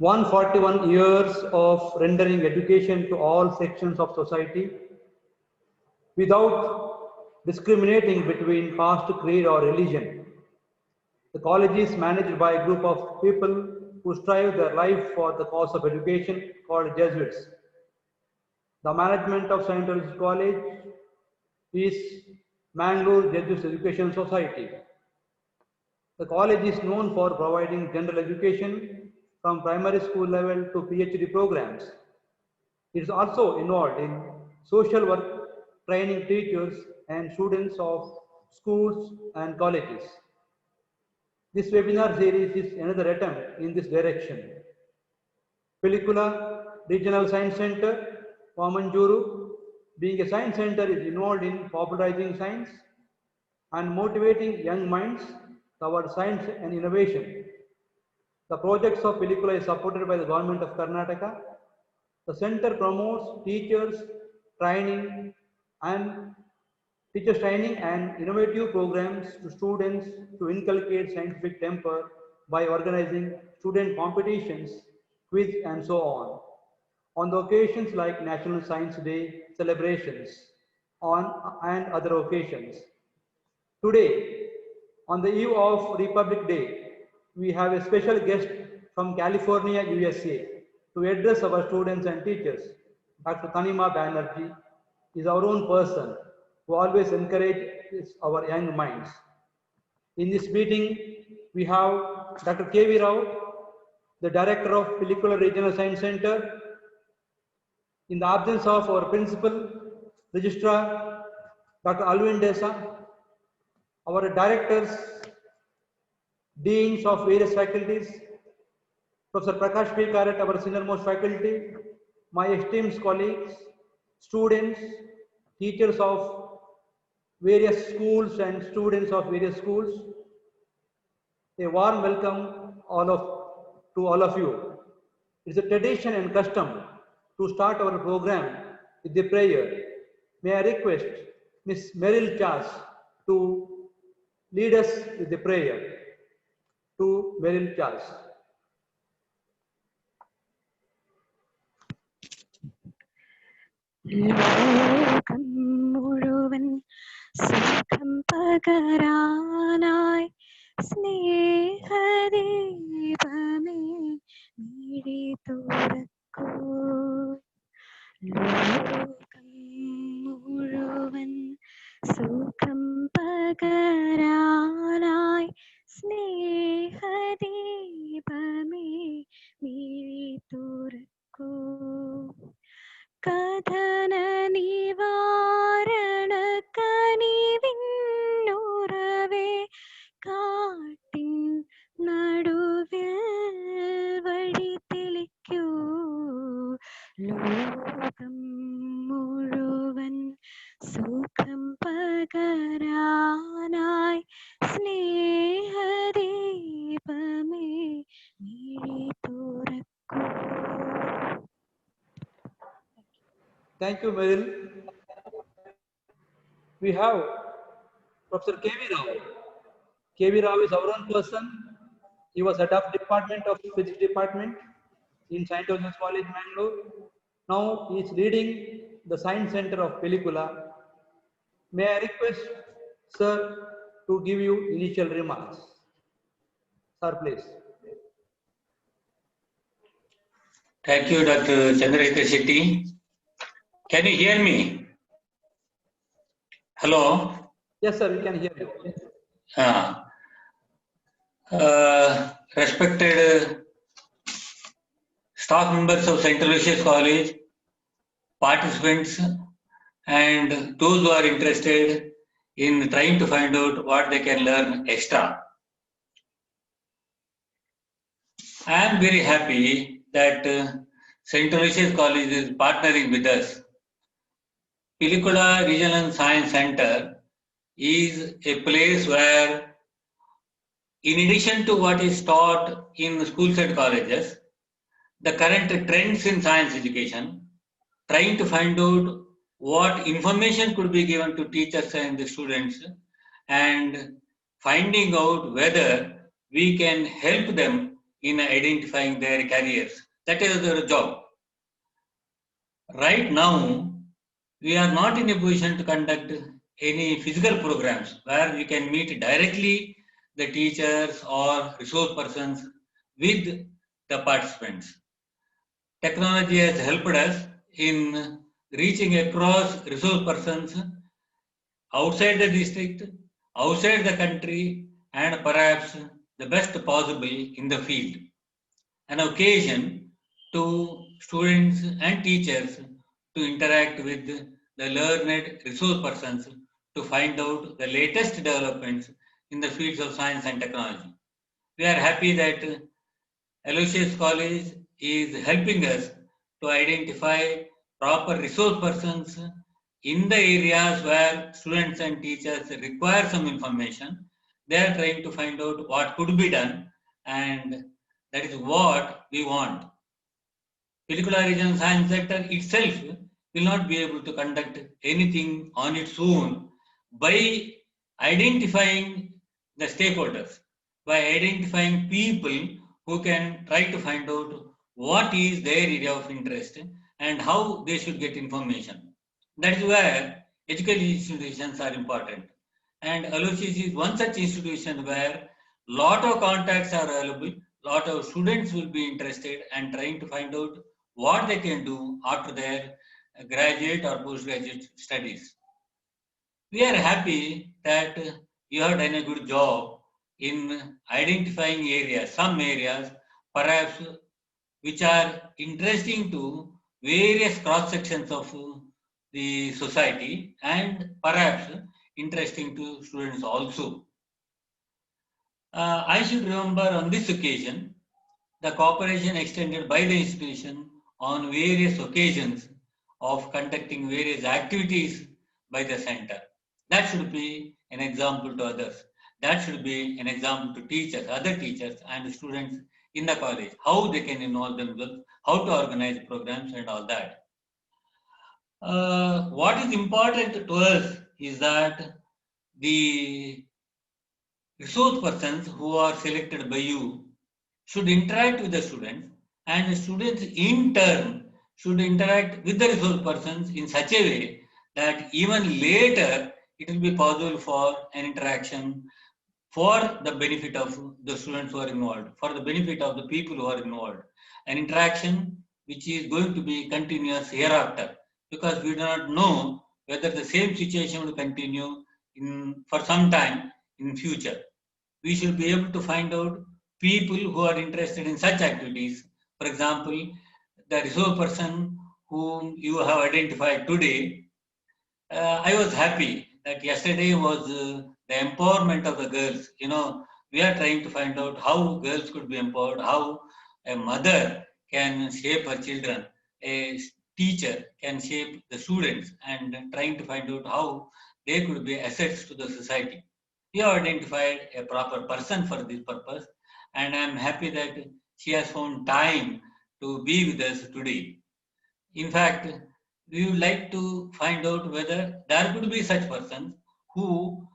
141 years of rendering education to all sections of society without discriminating between caste, creed, or religion. The college is managed by a group of people who strive their life for the cause of education called Jesuits. The management of St. Louis College is Mangalore Jesuits Education Society. The college is known for providing general education from primary school level to PhD programs. It is also involved in social work, training teachers and students of schools and colleges. This webinar series is another attempt in this direction. Pilikula Regional Science Center, Vamanjuru, being a science center, is involved in popularizing science and motivating young minds towards science and innovation. The projects of Pilikula is supported by the government of Karnataka. The center promotes teachers training and innovative programs to students to inculcate scientific temper by organizing student competitions, quiz, and so on. On the occasions like National Science Day celebrations and other occasions. Today, on the eve of Republic Day, we have a special guest from California, USA, to address our students and teachers. Dr. Tanima Banerjee is our own person who always encourages our young minds. In this meeting, we have Dr. K.V. Rao, the Director of Pilikula Regional Science Center. In the absence of our Principal, Registrar, Dr. Alvin Desa, our Directors, Deans of various faculties, Professor Prakash P. Karat, our senior most faculty, my esteemed colleagues, students, teachers of various schools and students of various schools, a warm welcome to all of you. It's a tradition and custom to start our program with the prayer. May I request Ms. Meryl Chas to lead us with the prayer. To Meryl Chas. ലോകം മുഴുവൻ സുഖം പകരാനായി സ്നേഹദീപമേ മിഴി തുറക്കൂ. ലോകം മുഴുവൻ സുഖം പകരാനായി സ്നേഹദീപമേ മിഴി തുറക്കൂ. കഥന നിവാരണ കനിവിന്നുറവേ കാട്ടിൻ നടുവിൽ വഴി തെളിക്കൂ. ലോകം മുഴുവൻ സുഖം പകരാനായി സ്നേഹദീപമേ മിഴി തുറക്കൂ. Thank you, Meryl. We have Professor K.V. Rao. K.V. Rao is our own person. He was head of Department of Physics Department in St. Joseph's College, Mangalore. Now he is leading the Science Center of Pilikula. May I request Sir to give you initial remarks. Sir, please. Thank you, Dr. Chandrasekhar Shetty. Can you hear me? Hello? Yes, sir, we can hear you. Respected staff members of St. Aloysius College, participants, and those who are interested in trying to find out what they can learn extra. I am very happy that St. Aloysius College is partnering with us. Pilikula Regional Science Center is a place where, in addition to what is taught in schools and colleges, the current trends in science education, trying to find out what information could be given to teachers and the students, and finding out whether we can help them in identifying their careers. That is their job. Right now, we are not in a position to conduct any physical programs where we can meet directly the teachers or resource persons with the participants. Technology has helped us in reaching across resource persons outside the district, outside the country, and perhaps the best possible in the field. An occasion to students and teachers to interact with the learned resource persons to find out the latest developments in the fields of science and technology. We are happy that Aloysius College is helping us to identify proper resource persons in the areas where students and teachers require some information. They are trying to find out what could be done, and that is what we want. Pilikula Regional Science Center itself will not be able to conduct anything on its own by identifying the stakeholders, by identifying people who can try to find out what is their area of interest and how they should get information. That is where educational institutions are important. And Aloysius is one such institution where lot of contacts are available, lot of students will be interested and trying to find out what they can do after their graduate or postgraduate studies. We are happy that you have done a good job in identifying areas, some areas perhaps which are interesting to various cross sections of the society and perhaps interesting to students also. I should remember on this occasion the cooperation extended by the institution on various occasions of conducting various activities by the center. That should be an example to others. That should be an example to teachers, other teachers and students in the college, how they can involve themselves, how to organize programs and all that. What is important to us is that the resource persons who are selected by you should interact with the students, and the students in turn should interact with the resource persons in such a way that even later it will be possible for an interaction for the benefit of the students who are involved, for the benefit of the people who are involved. An interaction which is going to be continuous hereafter, because we do not know whether the same situation will continue for some time in future. We should be able to find out people who are interested in such activities. For example, the resource person whom you have identified today, I was happy that yesterday was the empowerment of the girls. You know, we are trying to find out how girls could be empowered, how a mother can shape her children, a teacher can shape the students, and trying to find out how they could be assets to the society. We have identified a proper person for this purpose, and I am happy that she has found time to be with us today. In fact, we would like to find out whether there could be such persons who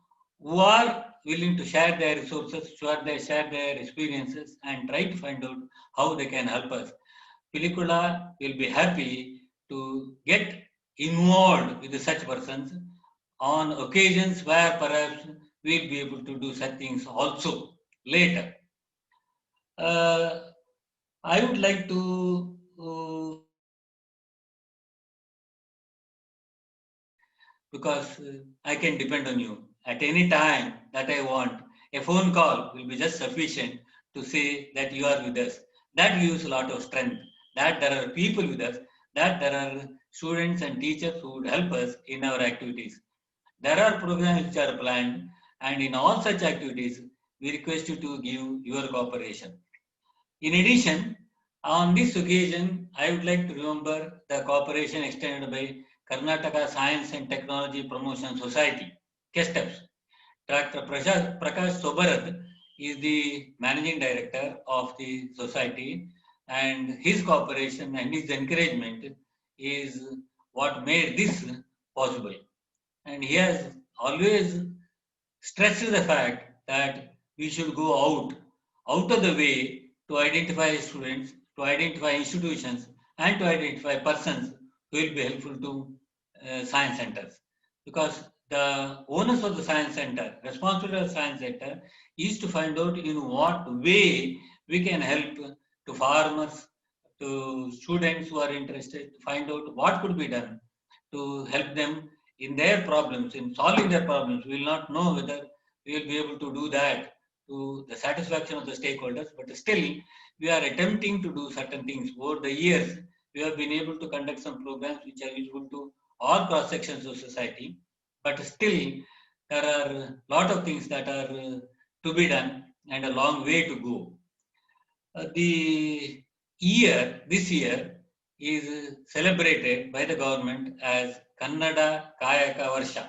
are willing to share their resources, share their experiences, and try to find out how they can help us. Pilikula will be happy to get involved with such persons on occasions where perhaps we'll be able to do such things also later. I would like to because I can depend on you at any time that I want. A phone call will be just sufficient to say that you are with us. That gives a lot of strength, that there are people with us, that there are students and teachers who would help us in our activities. There are programs which are planned, and in all such activities, we request you to give your cooperation. In addition, on this occasion, I would like to remember the cooperation extended by Karnataka Science and Technology Promotion Society, KESTEPS. Dr. Prakash Sobarad is the managing director of the society, and his cooperation and his encouragement is what made this possible. And he has always stressed the fact that we should go out of the way to identify students, to identify institutions, and to identify persons who will be helpful to science centers. Because the owners of the science center, responsibility of the science center, is to find out in what way we can help to farmers, to students who are interested, to find out what could be done to help them in their problems, in solving their problems. We will not know whether we will be able to do that to the satisfaction of the stakeholders, but still we are attempting to do certain things. Over the years, we have been able to conduct some programs which are useful to all cross sections of society, but still there are a lot of things that are to be done and a long way to go. This year is celebrated by the government as Kannada Kayaka Varsha.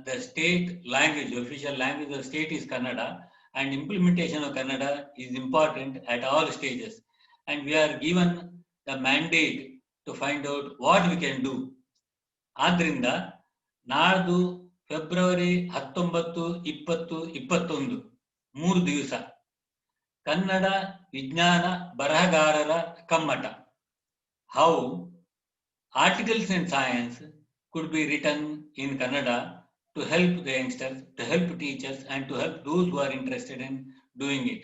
The state language, the official language of the state is Kannada, and implementation of Kannada is important at all stages. And we are given the mandate to find out what we can do. ಆದ್ರಿಂದ ನಾಳ್ದು February 19, 20, 21 3 ದಿವಸ ಕನ್ನಡ ವಿಜ್ಞಾನ ಬರಹಗಾರರ ಕಮ್ಮಟ. How articles in science could be written in Kannada to help the youngsters, to help teachers, and to help those who are interested in doing it.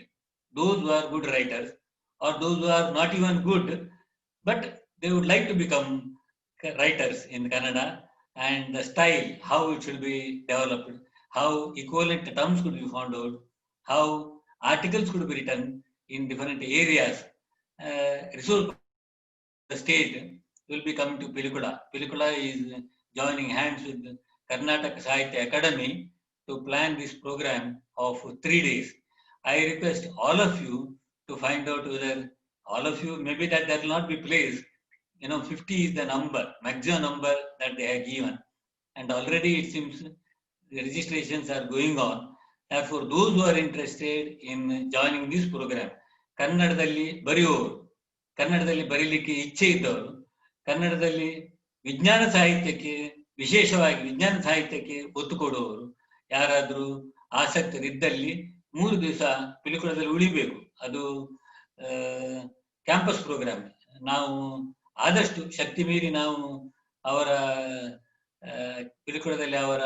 Those who are good writers or those who are not even good, but they would like to become writers in Kannada, and the style, how it should be developed, how equivalent terms could be found out, how articles could be written in different areas. Resource the state will be coming to Pilikula. Pilikula is joining hands with Karnataka Sahitya Academy to plan this program of 3 days. I request all of you to find out whether all of you, maybe that there will not be place. 50 is the number, maximum number that they have given. And already it seems the registrations are going on. Therefore, those who are interested in joining this program, ಕನ್ನಡದಲ್ಲಿ ಬರೆಯುವವರು, ಕನ್ನಡದಲ್ಲಿ ಬರೀಲಿಕ್ಕೆ ಇಚ್ಛೆ ಇದ್ದವರು, ಕನ್ನಡದಲ್ಲಿ ವಿಜ್ಞಾನ ಸಾಹಿತ್ಯಕ್ಕೆ, ವಿಶೇಷವಾಗಿ ವಿಜ್ಞಾನ ಸಾಹಿತ್ಯಕ್ಕೆ ಒತ್ತು ಕೊಡುವವರು ಯಾರಾದರೂ ಆಸಕ್ತರಿದ್ದಲ್ಲಿ 3 ದಿವಸ ಪಿಲಿಕುಳದಲ್ಲಿ ಉಳಿಬೇಕು. ಅದು ಕ್ಯಾಂಪಸ್ ಪ್ರೋಗ್ರಾಮ್. ನಾವು ಆದಷ್ಟು ಶಕ್ತಿ ಮೀರಿ ನಾವು ಅವರ ಪಿಲಿಕುಳದಲ್ಲಿ ಅವರ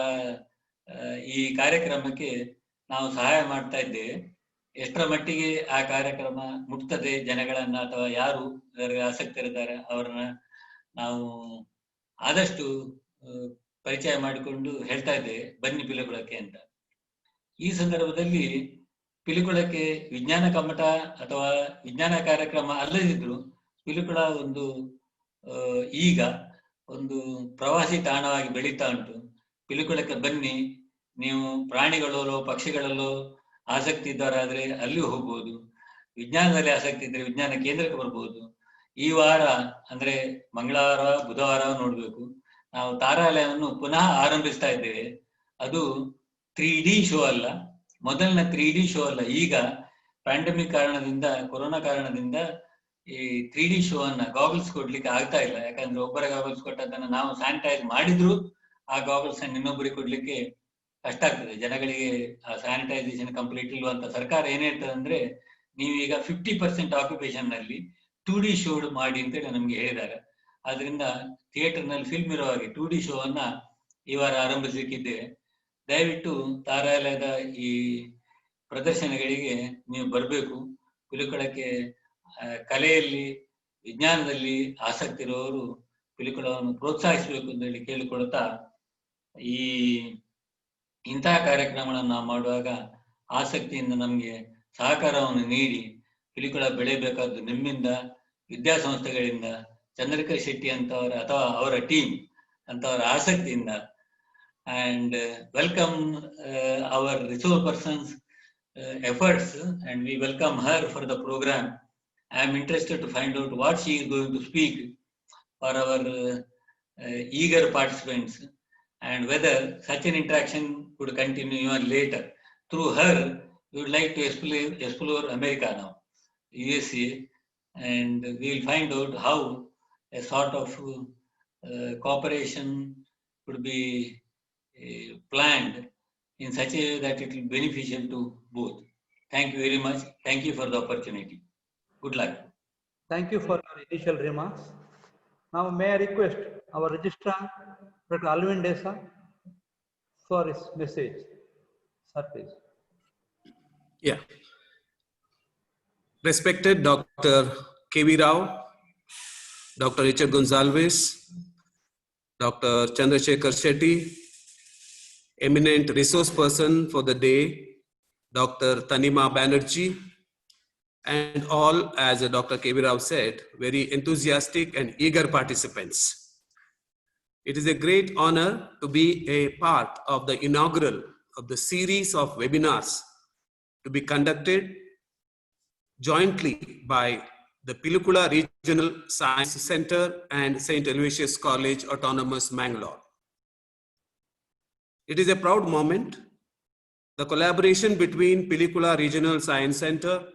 ಈ ಕಾರ್ಯಕ್ರಮಕ್ಕೆ ನಾವು ಸಹಾಯ ಮಾಡ್ತಾ ಇದ್ದೇವೆ. ಎಷ್ಟರ ಮಟ್ಟಿಗೆ ಆ ಕಾರ್ಯಕ್ರಮ ಮುಟ್ತದೆ ಜನಗಳನ್ನ, ಅಥವಾ ಯಾರು ಅದರಲ್ಲಿ ಆಸಕ್ತರಿದ್ದಾರೆ ಅವರನ್ನ ನಾವು ಆದಷ್ಟು ಪರಿಚಯ ಮಾಡಿಕೊಂಡು ಹೇಳ್ತಾ ಇದ್ದೇವೆ, ಬನ್ನಿ ಪಿಲಿಕುಳಕ್ಕೆ ಅಂತ. ಈ ಸಂದರ್ಭದಲ್ಲಿ ಪಿಲಿಕುಳಕ್ಕೆ ವಿಜ್ಞಾನ ಕಮ್ಮಟ ಅಥವಾ ವಿಜ್ಞಾನ ಕಾರ್ಯಕ್ರಮ ಅಲ್ಲದಿದ್ರು ಪಿಲಿಕುಳ ಈಗ ಒಂದು ಪ್ರವಾಸಿ ತಾಣವಾಗಿ ಬೆಳೀತಾ ಉಂಟು. ಪಿಲಿಕುಳಕ್ಕೆ ಬನ್ನಿ, ನೀವು ಪ್ರಾಣಿಗಳಲ್ಲೋ ಪಕ್ಷಿಗಳಲ್ಲೋ ಆಸಕ್ತಿ ಇದ್ದವರಾದ್ರೆ ಅಲ್ಲಿಯೂ ಹೋಗ್ಬೋದು, ವಿಜ್ಞಾನದಲ್ಲಿ ಆಸಕ್ತಿ ಇದ್ರೆ ವಿಜ್ಞಾನ ಕೇಂದ್ರಕ್ಕೆ ಬರ್ಬೋದು. ಈ ವಾರ ಅಂದ್ರೆ ಮಂಗಳವಾರ ಬುಧವಾರ ನೋಡ್ಬೇಕು, ನಾವು ತಾರಾಲಯವನ್ನು ಪುನಃ ಆರಂಭಿಸ್ತಾ ಇದ್ದೇವೆ. ಅದು 3D ಶೋ ಅಲ್ಲ, ಮೊದಲಿನ 3D ಶೋ ಅಲ್ಲ. ಈಗ ಪ್ಯಾಂಡಮಿಕ್ ಕಾರಣದಿಂದ, ಕೊರೋನಾ ಕಾರಣದಿಂದ ಈ 3D ಶೋ ಅನ್ನ ಗಾಗಲ್ಸ್ ಕೊಡ್ಲಿಕ್ಕೆ ಆಗ್ತಾ ಇಲ್ಲ. ಯಾಕಂದ್ರೆ ಒಬ್ಬರ ಗಾಗಲ್ಸ್ ಕೊಟ್ಟದನ್ನ ನಾವು ಸ್ಯಾನಿಟೈಸ್ ಮಾಡಿದ್ರು ಆ ಗಾಗಲ್ಸ್ ಅನ್ನು ಇನ್ನೊಬ್ಬರಿಗೆ ಕೊಡ್ಲಿಕ್ಕೆ ಕಷ್ಟ ಆಗ್ತದೆ. ಜನಗಳಿಗೆ ಆ ಸ್ಯಾನಿಟೈಸೇಷನ್ ಕಂಪ್ಲೀಟ್ ಇಲ್ವಾ ಅಂತ ಸರ್ಕಾರ ಏನ್ ಹೇಳ್ತದೆ ಅಂದ್ರೆ, ನೀವೀಗ 50% ಆಕ್ಯುಪೇಷನ್ ನಲ್ಲಿ 2D ಶೋ ಮಾಡಿ ಅಂತೇಳಿ ನಮ್ಗೆ ಹೇಳಿದ್ದಾರೆ. ಆದ್ರಿಂದ ಥಿಯೇಟರ್ ನಲ್ಲಿ ಫಿಲ್ಮ್ ಇರೋ ಹಾಗೆ 2D ಶೋ ಅನ್ನ ಈ ವಾರ ಆರಂಭಿಸಲಿಕ್ಕಿದ್ದೇವೆ. ದಯವಿಟ್ಟು ತಾರಾಲಯದ ಈ ಪ್ರದರ್ಶನಗಳಿಗೆ ನೀವು ಬರಬೇಕು. ಪಿಲಿಕುಳಕ್ಕೆ ಕಲೆಯಲ್ಲಿ ವಿಜ್ಞಾನದಲ್ಲಿ ಆಸಕ್ತಿ ಇರುವವರು ಪಿಲಿಕುಳವನ್ನು ಪ್ರೋತ್ಸಾಹಿಸಬೇಕು ಅಂತ ಹೇಳಿ ಕೇಳಿಕೊಳ್ತಾ, ಈ ಇಂತಹ ಕಾರ್ಯಕ್ರಮಗಳನ್ನು ನಾವು ಮಾಡುವಾಗ ಆಸಕ್ತಿಯಿಂದ ನಮಗೆ ಸಹಕಾರವನ್ನು ನೀಡಿ ಪಿಲಿಕುಳ ಬೆಳೆಯಬೇಕಾದ್ದು ನಿಮ್ಮಿಂದ, ವಿದ್ಯಾಸಂಸ್ಥೆಗಳಿಂದ, ಚಂದ್ರಿಕಾ ಶೆಟ್ಟಿ ಅಂತವರ ಅಥವಾ ಅವರ ಟೀಮ್ ಅಂತವರ ಆಸಕ್ತಿಯಿಂದ. And welcome our resource person's efforts, and we welcome her for the program. I am interested to find out what she is going to speak for our eager participants, and whether such an interaction could continue even later. Through her, we would like to explore America now, USA, and we will find out how a sort of cooperation could be planned in such a way that it will be beneficial to both. Thank you very much. Thank you for the opportunity. Good luck. Thank you for your initial remarks. Now may I request our registrar, Dr. Alvin Desa, for his message. Sir, please. Yeah. Respected Dr. K.V. Rao, Dr. Richard Gonsalves, Dr. Chandrasekhar Shetty, eminent resource person for the day, Dr. Tanima Banerjee, and all, as Dr. K.V. Rao said, very enthusiastic and eager participants. It is a great honor to be a part of the inaugural of the series of webinars to be conducted jointly by the Pilikula Regional Science Center and St. Aloysius College Autonomous Mangalore. It is a proud moment. The collaboration between Pilikula Regional Science Center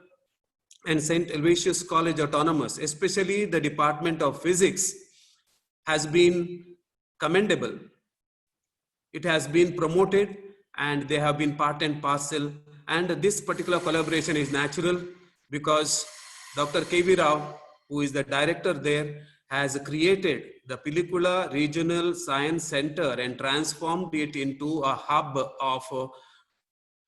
and St. Aloysius College Autonomous, especially the Department of Physics, has been commendable. It has been promoted and they have been part and parcel. And this particular collaboration is natural because Dr. K.V. Rao, who is the director there, has created the Pilikula Regional Science Center and transformed it into a hub of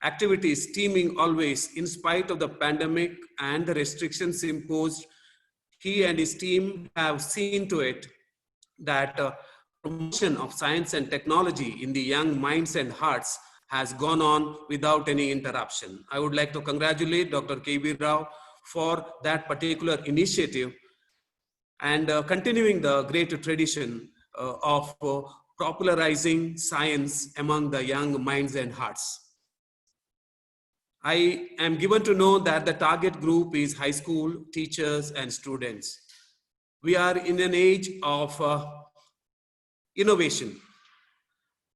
activities teeming always in spite of the pandemic and the restrictions imposed. He and his team have seen to it that promotion of science and technology in the young minds and hearts has gone on without any interruption. I would like to congratulate Dr. K.V. Rao for that particular initiative and continuing the great tradition of popularizing science among the young minds and hearts. I am given to know that the target group is high school teachers and students. We are in an age of innovation,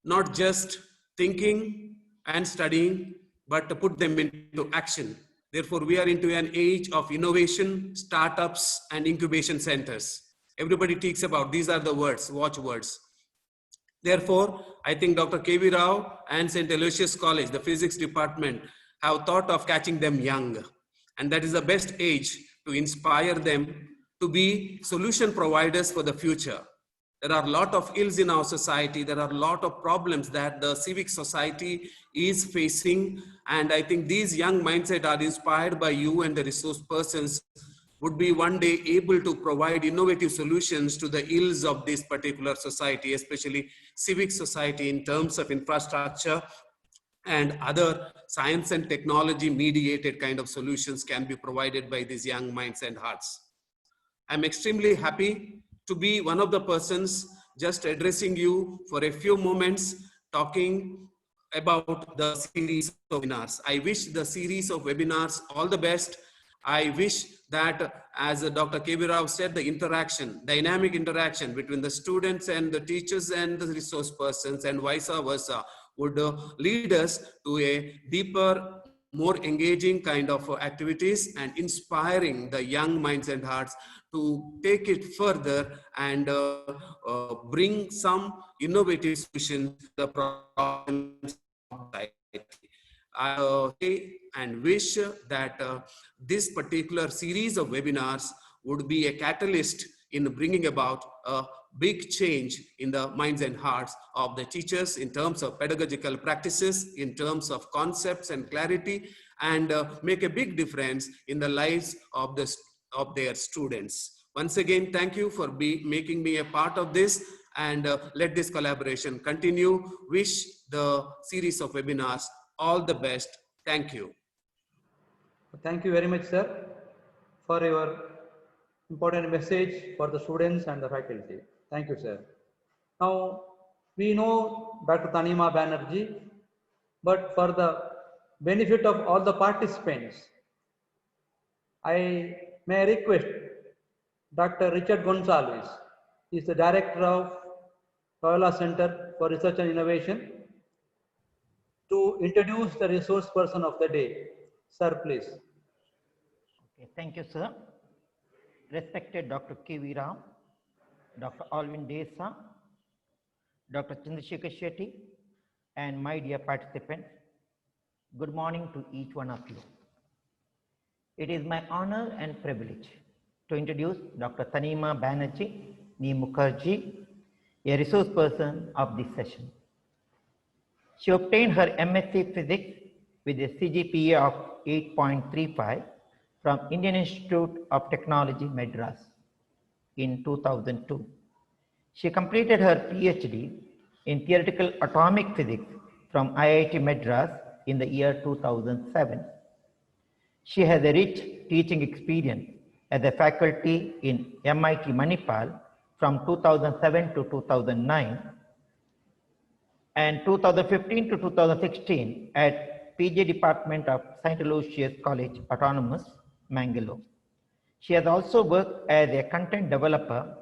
not just thinking and studying, but to put them into action. Therefore, we are into an age of innovation, startups, and incubation centers. Everybody talks about, these are the words, watchwords. Therefore, I think Dr. K.V. Rao and St. Aloysius College, the physics department, have thought of catching them young. And that is the best age to inspire them to be solution providers for the future. There are a lot of ills in our society. There are a lot of problems that the civic society is facing. And I think these young mindsets are inspired by you and the resource persons would be one day able to provide innovative solutions to the ills of this particular society, especially civic society in terms of infrastructure and other science and technology mediated kind of solutions can be provided by these young minds and hearts. I'm extremely happy to be one of the persons just addressing you for a few moments, talking about the series of webinars. I wish the series of webinars all the best. I wish that, as Dr. K.V. Rao said, the interaction, dynamic interaction between the students and the teachers and the resource persons and vice versa would lead us to a deeper, more engaging kind of activities and inspiring the young minds and hearts to take it further and bring some innovative solutions to the problems of society. I say and wish that this particular series of webinars would be a catalyst in bringing about a big change in the minds and hearts of the teachers in terms of pedagogical practices, in terms of concepts and clarity, and make a big difference in the lives of their students. Once again, thank you for making me a part of this, and let this collaboration continue. Wish the series of webinars all the best. Thank you. Thank you very much, sir, for your important message for the students and the faculty. Thank you, sir. Now, we know Dr. Tanima Banerjee, but for the benefit of all the participants, I may request Dr. Richard Gonsalves. He is the Director of Loyola Center for Research and Innovation, to introduce the resource person of the day. Sir, please. Okay, thank you, sir. Respected Dr. K.V. Rao, Dr. Alvin Desa, Dr. Chandrasekhar Shetty, and my dear participants, good morning to each one of you. It is my honor and privilege to introduce Dr. Tanima Banerjee Ni Mukherjee, a resource person of this session. She obtained her MSc Physics with a CGPA of 8.35 from Indian Institute of Technology, Madras in 2002. She completed her PhD in theoretical atomic physics from IIT Madras in the year 2007. She has a rich teaching experience as a faculty in MIT Manipal from 2007 to 2009 and 2015 to 2016 at PG Department of St. Aloysius College, Autonomous, Mangalore. She has also worked as a content developer,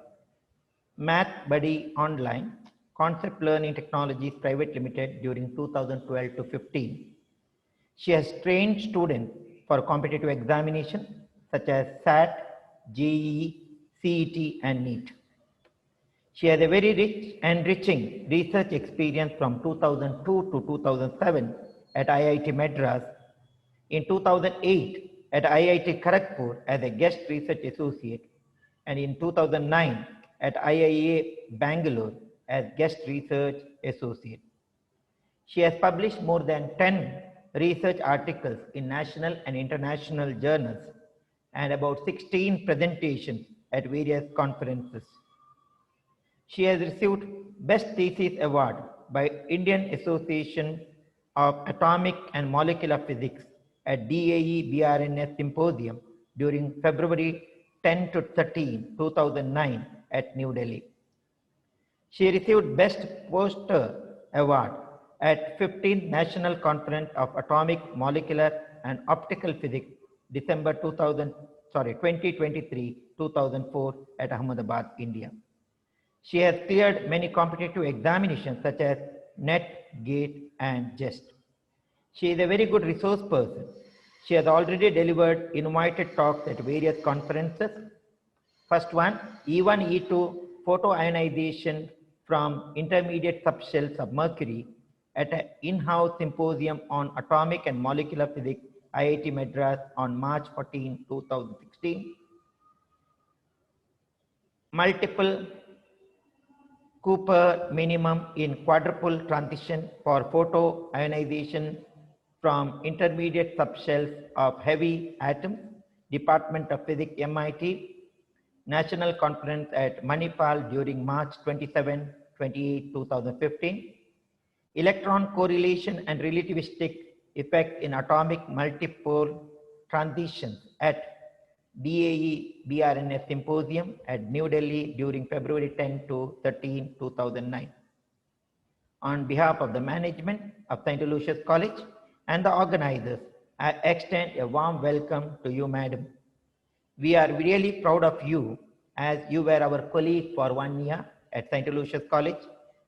Math Buddy Online, Concept Learning Technologies Private Limited during 2012 to 15. She has trained students for competitive examinations such as SAT, JEE, CET, and NEET. She has a very rich, enriching research experience from 2002 to 2007 at IIT Madras, in 2008 at IIT Kharagpur as a guest research associate, and in 2009 at IIA Bangalore as guest research associate. She has published more than 10 research articles in national and international journals and about 16 presentations at various conferences. She has received Best Thesis Award by Indian Association of Atomic and Molecular Physics at DAE BRNS Symposium during February 10 to 13, 2009 at New Delhi. She received Best Poster Award at 15th National Conference of Atomic, Molecular and Optical Physics, December 2023-2004 at Ahmedabad, India. She has cleared many competitive examinations such as NET, GATE, and JEST. She is a very good resource person. She has already delivered invited talks at various conferences. First one, E1, E2 photoionization from intermediate subshells of mercury at an in-house symposium on atomic and molecular physics, IIT Madras on March 14, 2016. Multiple Cooper minimum in quadruple transition for photoionization from intermediate subshells of heavy atoms, Department of Physics, MIT, National Conference at Manipal during March 27, 28, 2015. Electron correlation and relativistic effect in atomic multipole transitions at DAE BRNS Symposium at New Delhi during February 10 to 13, 2009. On behalf of the management of St. Aloysius College and the organizers, I extend a warm welcome to you, madam. We are really proud of you as you were our colleague for 1 year at St. Aloysius College.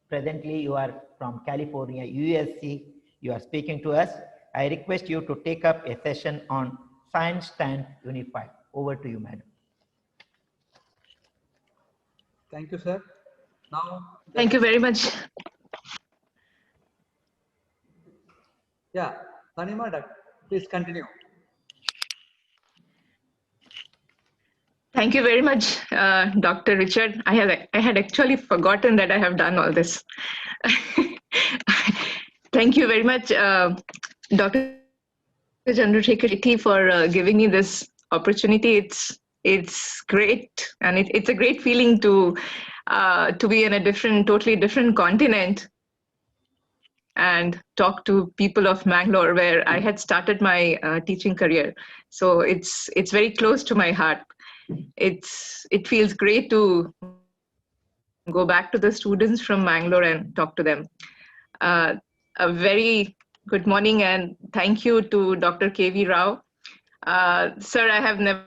Presently, you are from California, USC. You are speaking to us. I request you to take up a session on Science Stands Unified. Over to you, madam. Thank you, sir. Now, Thank you very much. Yeah, Tanima, please continue. Thank you very much, Dr. Richard. I had actually forgotten that I have done all this. Thank you very much, Dr. Chandrasekhar Reddy, for giving me this opportunity. It's great, and it's a great feeling to be in a totally different continent and talk to people of Mangalore, where I had started my teaching career. So it's very close to my heart. It feels great to go back to the students from Mangalore and talk to them. A very good morning and thank you to Dr. K.V. Rao. Sir, I have never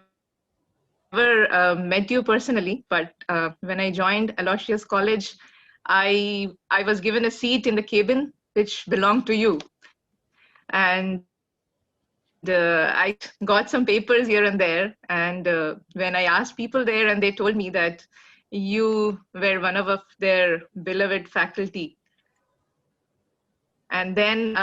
met you personally, but when I joined Aloysius College, I was given a seat in the cabin which belonged to you. And I got some papers here and there. And when I asked people there, and they told me that you were one of their beloved faculty. And then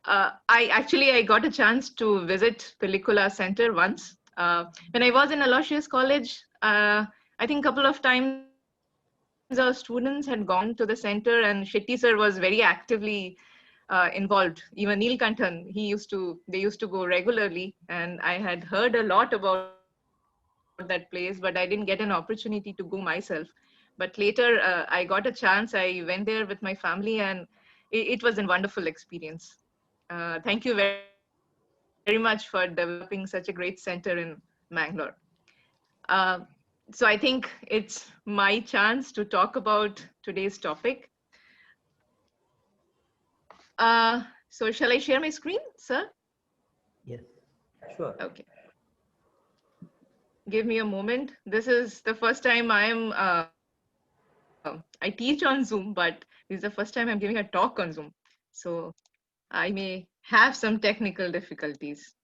I got a chance to visit Pellicula Center once. When I was in Aloysius College, I think a couple of times our students had gone to the center, and Shetty sir was very actively involved. Even Neil Kantan, they used to go regularly, and I had heard a lot about that place, but I didn't get an opportunity to go myself. But later, I got a chance. I went there with my family, and it was a wonderful experience. Thank you very much for developing such a great center in Mangalore. So I think it's my chance to talk about today's topic. So shall I share my screen, sir? Yes. Sure. Okay. Give me a moment. This is the first time I teach on Zoom, but this is the first time I'm giving a talk on Zoom. So I may have some technical difficulties.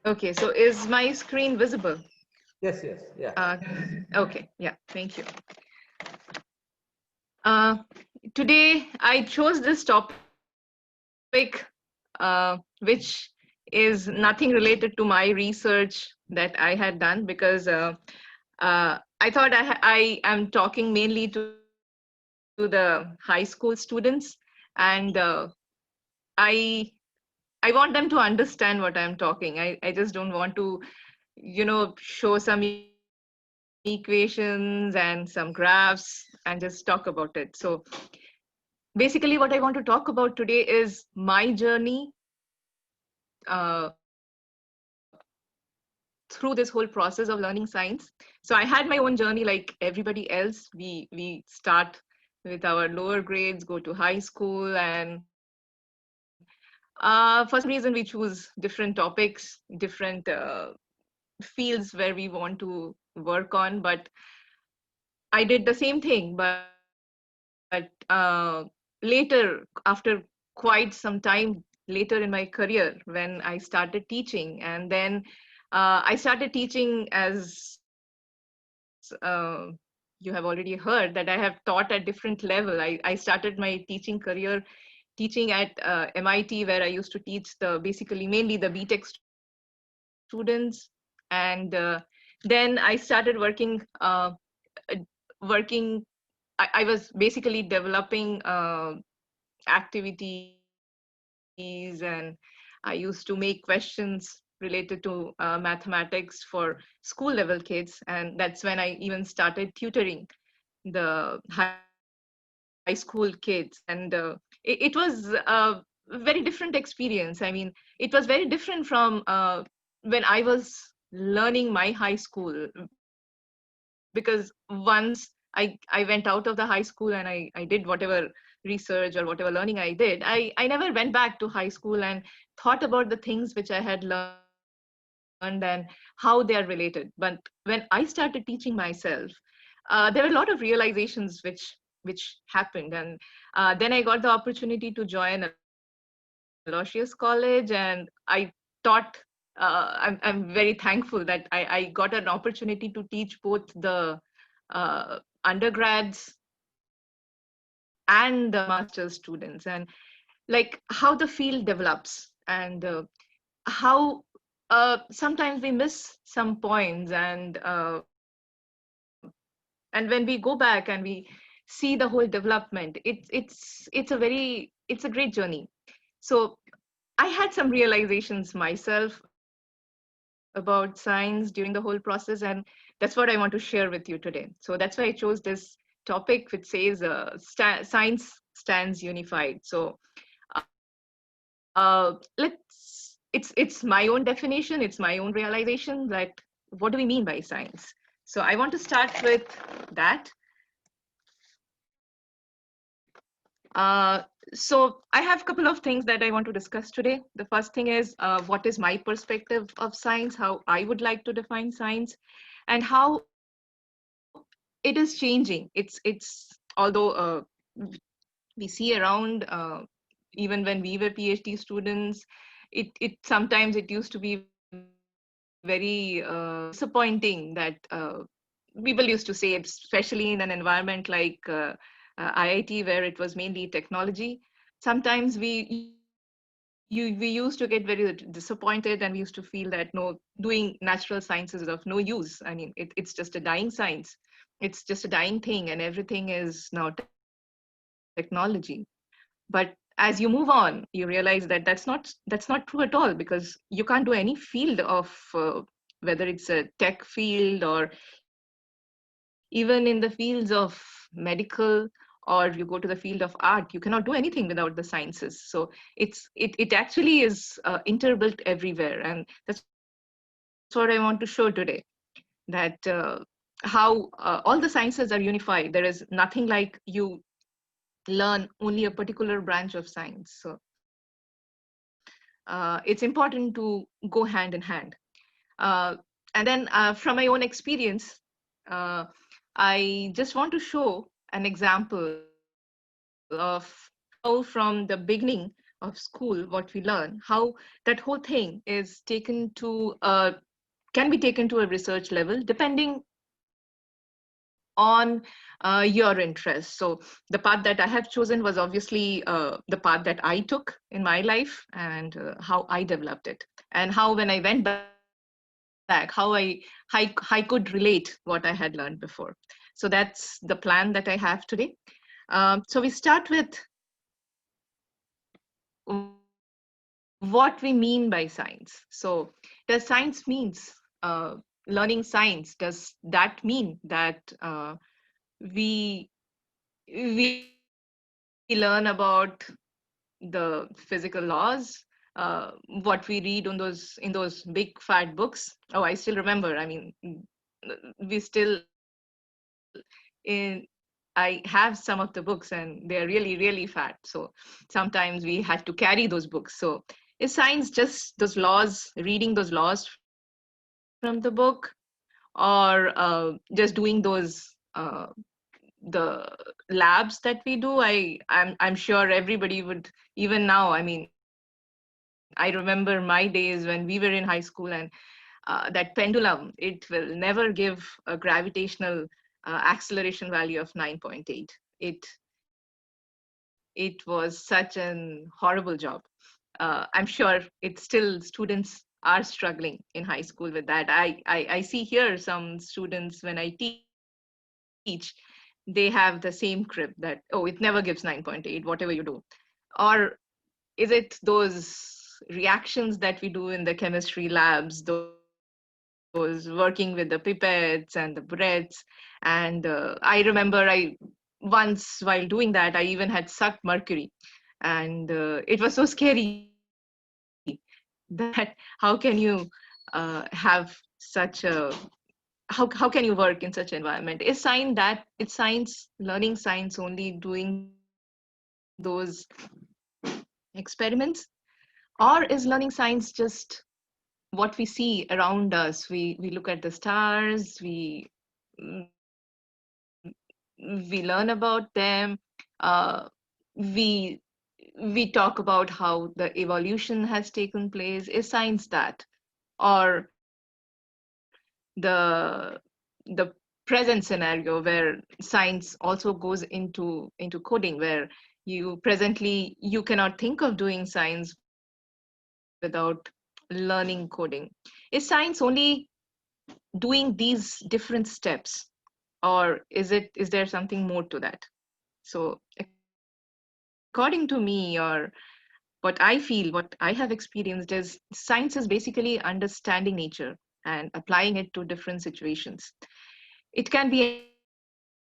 Okay, so is my screen visible? Yes, yes, yeah. Okay, yeah, thank you. Today I chose this topic, which is nothing related to my research that I had done, because I thought I am talking mainly to the high school students, and I want them to understand what I'm talking. I just don't want to, show some equations and some graphs and just talk about it. So basically what I want to talk about today is my journey through this whole process of learning science. So I had my own journey like everybody else. We start with our lower grades, go to high school, and for some reason we choose different topics, different fields where we want to work on. But I did the same thing, but later, after quite some time later in my career, when I started teaching, and then I started teaching, as you have already heard, that I have taught at different level. I started my teaching career teaching at MIT, where I used to teach basically mainly the BTech students, and then I started working. I was basically developing activities, and I used to make questions related to mathematics for school level kids, and that's when I even started tutoring the high school kids. And it was a very different experience. I mean, it was very different from when I was learning my high school, because once I went out of the high school and I did whatever research or whatever learning I did, I never went back to high school and thought about the things which I had learned and how they are related. But when I started teaching myself, there were a lot of realizations which happened. And then I got the opportunity to join Aloysius College, and I taught. I'm very thankful that I got an opportunity to teach both the undergrads and the master's students, and like how the field develops, and how sometimes we miss some points, and when we go back and we see the whole development, it's a great journey. So I had some realizations myself about science during the whole process, and that's what I want to share with you today. So that's why I chose this topic, which says science stands unified. So it's my own definition, it's my own realization, that what do we mean by science? So I want to start with that. So I have a couple of things that I want to discuss today. The first thing is what is my perspective of science, how I would like to define science, and how it is changing. It's although we see around, even when we were PhD students, it sometimes it used to be very disappointing that people used to say, especially in an environment like IIT, where it was mainly technology, sometimes we used to get very disappointed, and we used to feel that no, doing natural sciences is of no use. I mean, it's just a dying science. It's just a dying thing, and everything is now technology. But as you move on, you realize that that's not true at all, because you can't do any field of whether it's a tech field or even in the fields of medical, or you go to the field of art, you cannot do anything without the sciences. So it actually is interbuilt everywhere, and that's what I want to show today, that how all the sciences are unified. There is nothing like you learn only a particular branch of science. So it's important to go hand in hand. And then from my own experience, I just want to show an example of how from the beginning of school, what we learn, how that whole thing is taken to can be taken to a research level, depending on your interests. So the path that I have chosen was obviously the path that I took in my life, and how I developed it, and how when I went back, how I could relate what I had learned before. So that's the plan that I have today. So we start with what we mean by science. So does science means learning science? Does that mean that we learn about the physical laws, what we read on those in those big fat books? Oh, I still remember. I mean, we still in. I have some of the books, and they're really, really fat. So sometimes we had to carry those books. So is science just those laws, reading those laws from the book, or just doing those the labs that we do? I'm sure everybody would, even now, I mean, I remember my days when we were in high school, and that pendulum, it will never give a gravitational acceleration value of 9.8. It was such an horrible job. I'm sure it's still, students are struggling in high school with that. I see here some students, when I teach, they have the same crib that, oh, it never gives 9.8, whatever you do. Or is it those reactions that we do in the chemistry labs, those working with the pipettes and the breaths? And I remember once while doing that, I even had sucked mercury, and it was so scary that how can you have such a how can you work in such an environment? Is science learning science only doing those experiments, or is learning science just what we see around us? We look at the stars, mm, we learn about them, we talk about how the evolution has taken place. Is science that, or the present scenario where science also goes into coding, where you cannot think of doing science without learning coding? Is science only doing these different steps, or is there something more to that? So according to me, or what I feel, what I have experienced, is science is basically understanding nature and applying it to different situations. It can be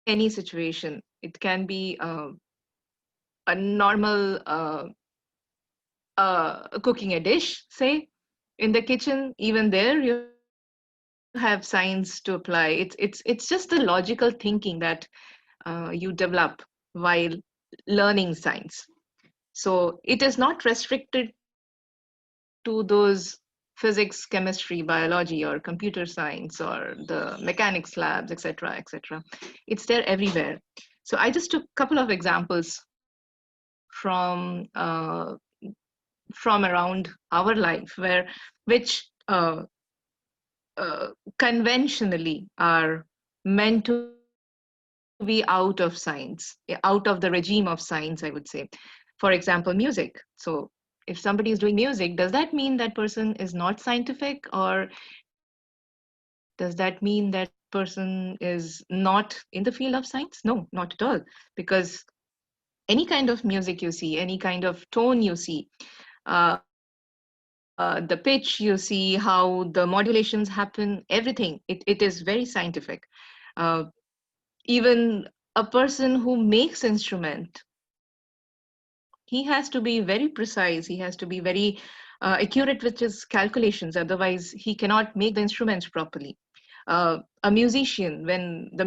any situation. It can be a normal cooking a dish, say, in the kitchen. Even there, you have science to apply. It's just the logical thinking that you develop while learning science. So it is not restricted to those physics, chemistry, biology, or computer science, or the mechanics labs, etc., etc. It's there everywhere. So I just took a couple of examples from around our life, which conventionally are meant to be out of science, out of the regime of science, I would say. For example, music. So if somebody is doing music, does that mean that person is not scientific, or does that mean that person is not in the field of science? No, not at all. Because any kind of music you see, any kind of tone you see, the pitch you see, how the modulations happen, everything, it is very scientific. Uh, Even a person who makes instrument, he has to be very precise. He has to be very accurate with his calculations. Otherwise, he cannot make the instruments properly. A musician, when a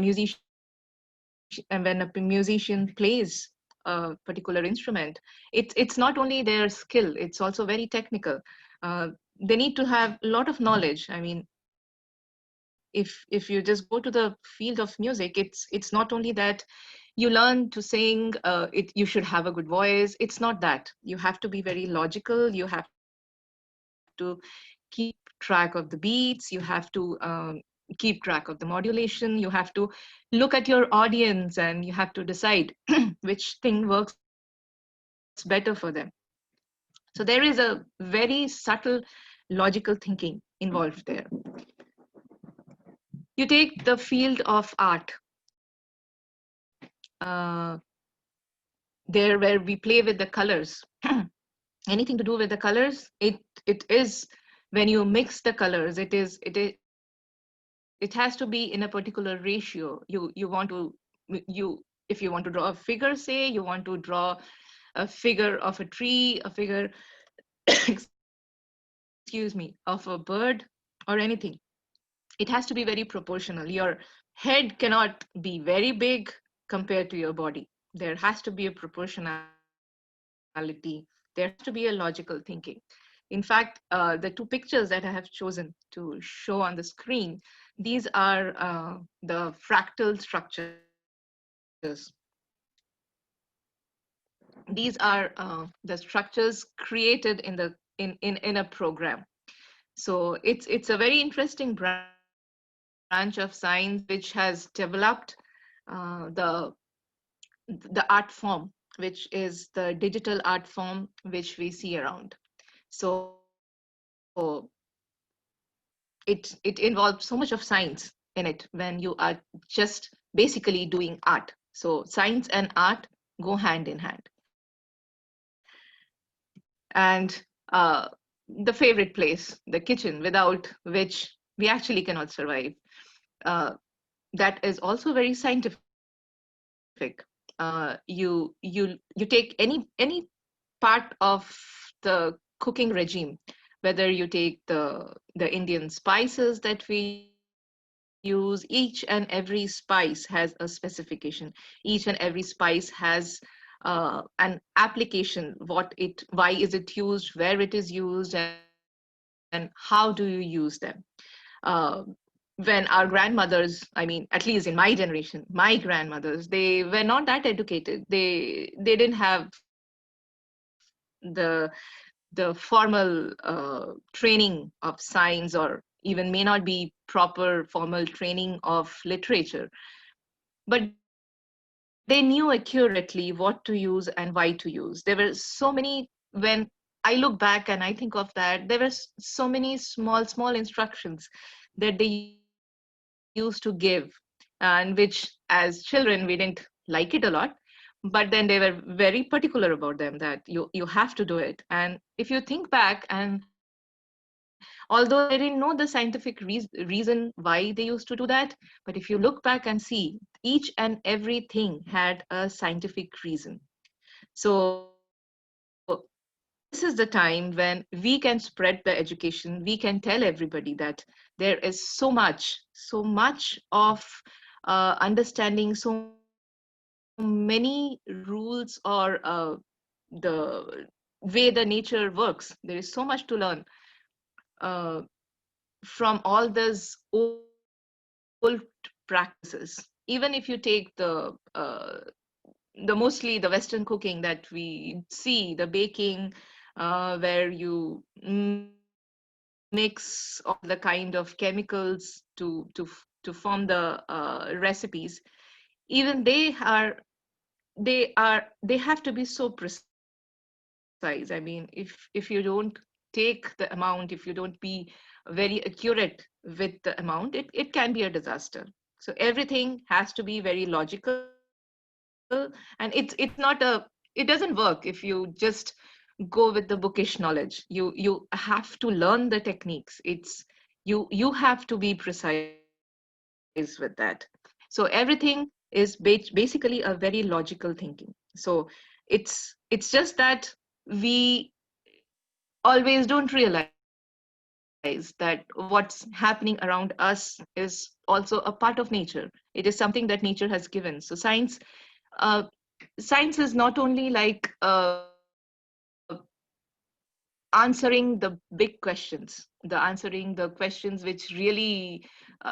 musician plays a particular instrument, it's not only their skill; it's also very technical. They need to have a lot of knowledge. I mean, if you just go to the field of music, it's not only that you learn to sing, you should have a good voice. It's not that. You have to be very logical. You have to keep track of the beats. You have to keep track of the modulation. You have to look at your audience, and you have to decide which thing works better for them. So there is a very subtle logical thinking involved there. You take the field of art, there where we play with the colors. Anything to do with the colors, it is, when you mix the colors, it has to be in a particular ratio. If you want to draw a figure, say you want to draw a figure of a tree, a figure excuse me, of a bird or anything, it has to be very proportional. Your head cannot be very big compared to your body. There has to be a proportionality. There has to be a logical thinking. In fact, the two pictures that I have chosen to show on the screen, these are the fractal structures. These are the structures created in a program. So it's a very interesting branch of science which has developed the art form, which is the digital art form which we see around. So it involves so much of science in it when you are just basically doing art. So science and art go hand in hand. And the favorite place, the kitchen, without which we actually cannot survive. That is also very scientific. You take any part of the cooking regime, whether you take the Indian spices that we use, each and every spice has a specification. Each and every spice has an application, why is it used, where it is used, and how do you use them. When our grandmothers, I mean, at least in my generation, my grandmothers, they were not that educated. They didn't have the formal training of science, or even may not be proper formal training of literature, but they knew accurately what to use and why to use. There were so many, when I look back and I think of that, there were so many small instructions that they used to give, and which as children we didn't like it a lot, but then they were very particular about them, that you have to do it. And if you think back, and although they didn't know the scientific reason why they used to do that, but if you look back and see, each and everything had a scientific reason. So this is the time when we can spread the education. We can tell everybody that there is so much of understanding, so many rules, or the way the nature works. There is so much to learn from all those old practices. Even if you take the mostly the Western cooking that we see, the baking, where you mix all the kind of chemicals to form the recipes. even they have to be so precise. I mean, if you don't take the amount, if you don't be very accurate with the amount, it can be a disaster. So everything has to be very logical, and it doesn't work if you just go with the bookish knowledge. You have to learn the techniques. You have to be precise with that. So everything is basically a very logical thinking. So it's just that we always don't realize that what's happening around us is also a part of nature. It is something that nature has given. So uh, science is not only like answering the big questions, answering the questions which really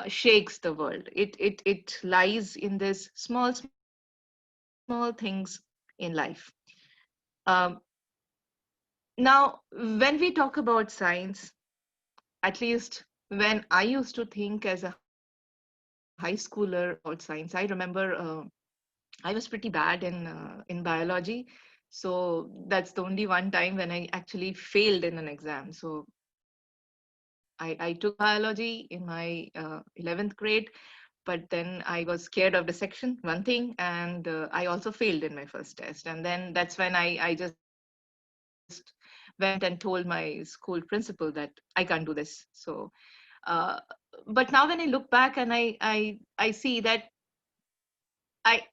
shakes the world. It lies in this small things in life. Um, Now, when we talk about science, at least when I used to think as a high schooler about science, I remember I was pretty bad in biology. So that's the only one time when I actually failed in an exam. So I took biology in my 11th grade, but then I was scared of dissection, one thing, and I also failed in my first test. And then that's when I just went and told my school principal that I can't do this. So, uh, but now when I look back and I see that I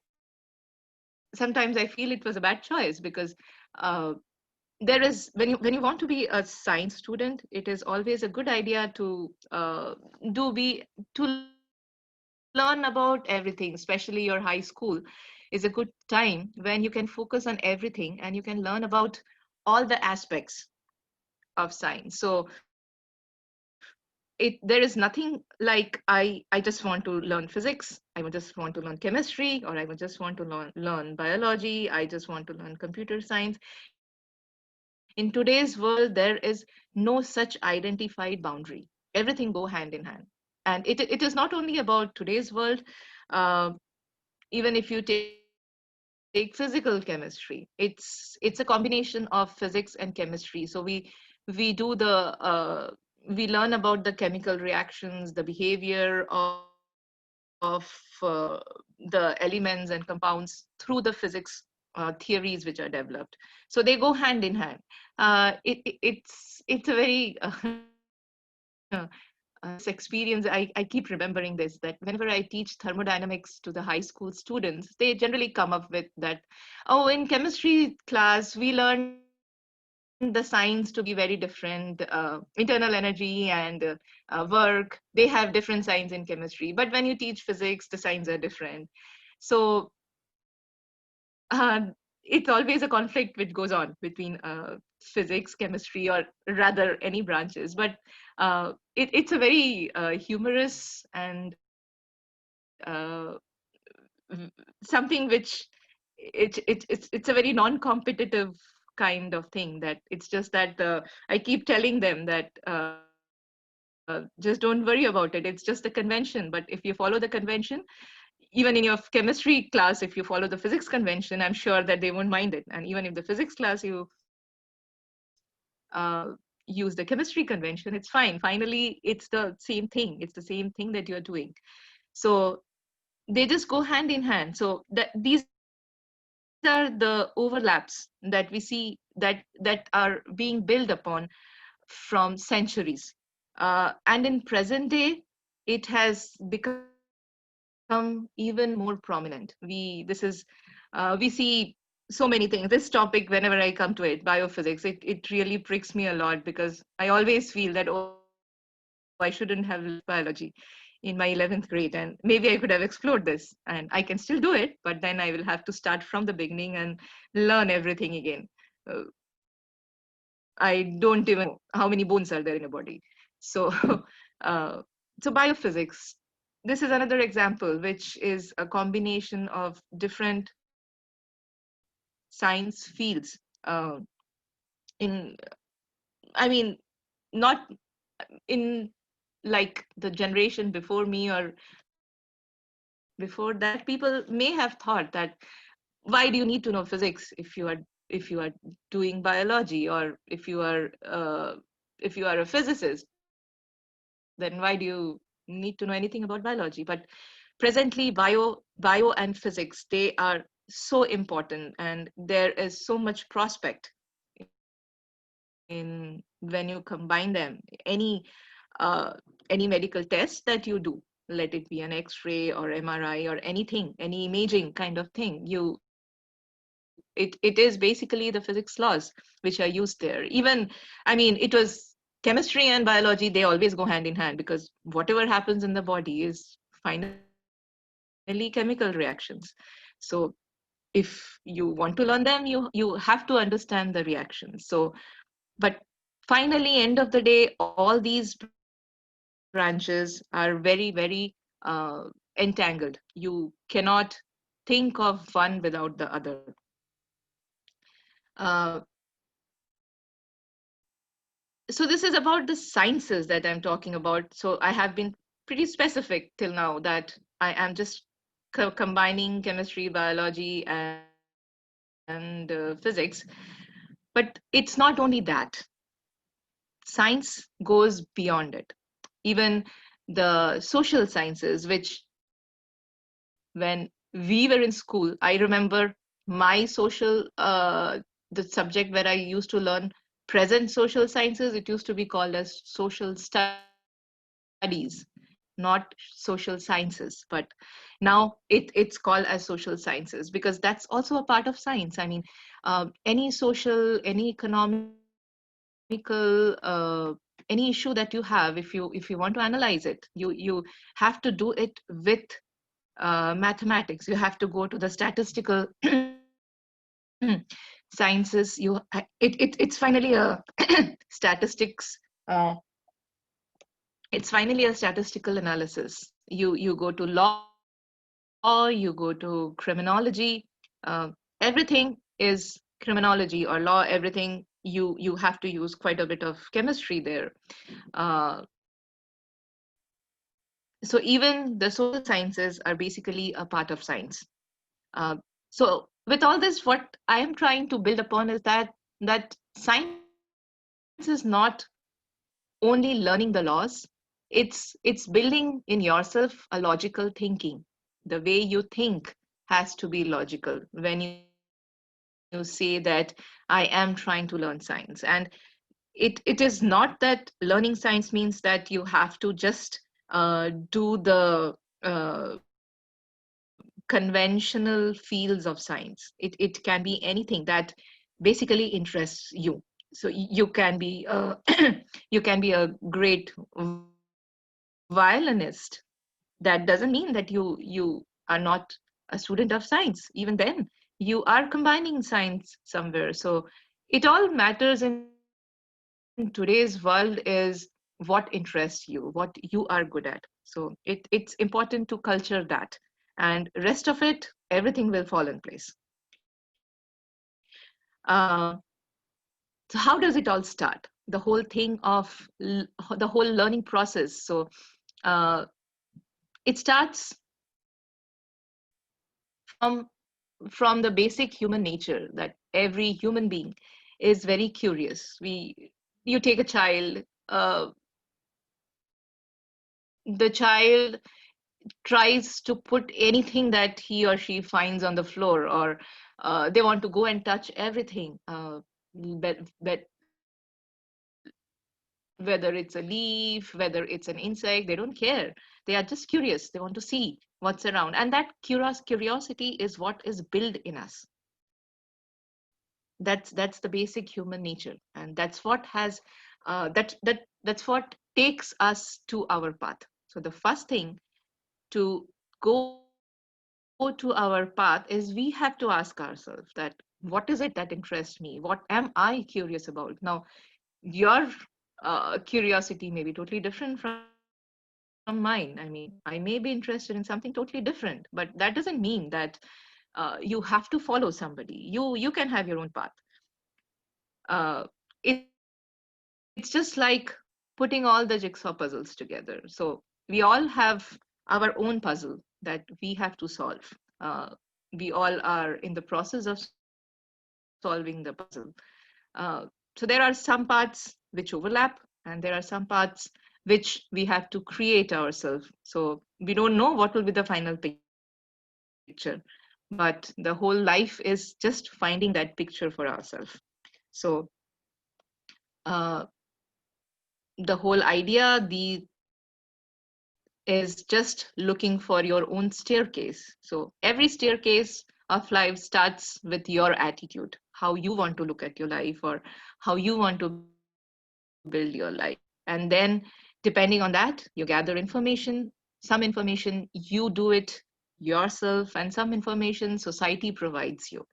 sometimes I feel it was a bad choice because uh, there is when you want to be a science student, it is always a good idea to do be to learn about everything. Especially your high school is a good time when you can focus on everything and you can learn about all the aspects of science. So there is nothing like I just want to learn physics, I would just want to learn chemistry, or I would just want to learn biology, I just want to learn computer science. In today's world, there is no such identified boundary. Everything go hand in hand. And it is not only about today's world. uh, Even if you take physical chemistry, it's a combination of physics and chemistry. So we learn about the chemical reactions, the behavior of the elements and compounds through the physics theories which are developed. So they go hand in hand. It's a very this experience. I keep remembering this, that whenever I teach thermodynamics to the high school students, they generally come up with that, oh, in chemistry class we learned the signs to be very different, internal energy and work, they have different signs in chemistry, but when you teach physics the signs are different. So it's always a conflict which goes on between physics, chemistry, or rather any branches. But it's a very humorous and something which it's a very non-competitive kind of thing, that it's just that I keep telling them that just don't worry about it. It's just a convention. But if you follow the convention, even in your chemistry class, if you follow the physics convention, I'm sure that they won't mind it. And even if the physics class you use the chemistry convention, it's fine. Finally, it's the same thing. It's the same thing that you're doing. So they just go hand in hand. So these are the overlaps that we see that are being built upon from centuries. And in present day, it has become even more prominent. We see so many things. This topic, whenever I come to it, biophysics, it really pricks me a lot, because I always feel that, oh, I shouldn't have left biology in my 11th grade, and maybe I could have explored this, and I can still do it, but then I will have to start from the beginning and learn everything again. Uh, I don't even know how many bones are there in a body. So so biophysics, this is another example, which is a combination of different science fields. In I mean, not in like the generation before me or the generation Before that, people may have thought that why do you need to know physics if you are doing biology, or if you are a physicist, then why do you need to know anything about biology? But presently, bio and physics, they are so important, and there is so much prospect in when you combine them. Uh, any medical test that you do, let it be an X-ray or MRI or anything, any imaging kind of thing, it is basically the physics laws which are used there. Even, I mean, it was chemistry and biology, they always go hand in hand, because whatever happens in the body is finally chemical reactions. So if you want to learn them, you have to understand the reactions. So, but finally, end of the day, all these branches are very, very entangled. You cannot think of one without the other. Uh, so this is about the sciences that I'm talking about. So I have been pretty specific till now that I am just combining chemistry, biology, and physics. But it's not only that. Science goes beyond it. Even the social sciences, which when we were in school, I remember my social, the subject where I used to learn present social sciences, it used to be called as social studies, not social sciences. But now it's called as social sciences, because that's also a part of science. I mean, any social, any economical, any issue that you have, if you want to analyze it, you have to do it with mathematics. You have to go to the statistical sciences. It's finally a statistics. It's finally a statistical analysis. You go to law, you go to criminology. Everything is criminology or law. Everything you have to use quite a bit of chemistry there. So even the social sciences are basically a part of science. So with all this, what I am trying to build upon is that science is not only learning the laws, it's building in yourself a logical thinking. The way you think has to be logical when you say that I am trying to learn science. And it is not that learning science means that you have to just do the conventional fields of science. It can be anything that basically interests you. So you can be you can be a great violinist. That doesn't mean that you are not a student of science. Even then, you are combining science somewhere. So it all matters in today's world is what interests you, what you are good at. So it's important to culture that, and rest of it, everything will fall in place. uh, so how does it all start, the whole thing of the whole learning process? So uh, it starts from from the basic human nature, that every human being is very curious. You take a child, the child tries to put anything that he or she finds on the floor, or they want to go and touch everything, but whether it's a leaf, whether it's an insect, they don't care. They are just curious. They want to see what's around, and that curiosity is what is built in us. That's the basic human nature, and that's what has that's what takes us to our path. So the first thing to go to our path is we have to ask ourselves that what is it that interests me, what am I curious about. Now your curiosity may be totally different from mine. I mean, I may be interested in something totally different, but that doesn't mean that you have to follow somebody. You can have your own path. uh, it's just like putting all the jigsaw puzzles together. So we all have our own puzzle that we have to solve. We all are in the process of solving the puzzle. So there are some parts which overlap, and there are some parts which we have to create ourselves. So we don't know what will be the final picture, but the whole life is just finding that picture for ourselves. So the whole idea is just looking for your own staircase. So every staircase of life starts with your attitude, how you want to look at your life or how you want to build your life. And then depending on that, you gather information. Some information you do it yourself, and some information society provides you.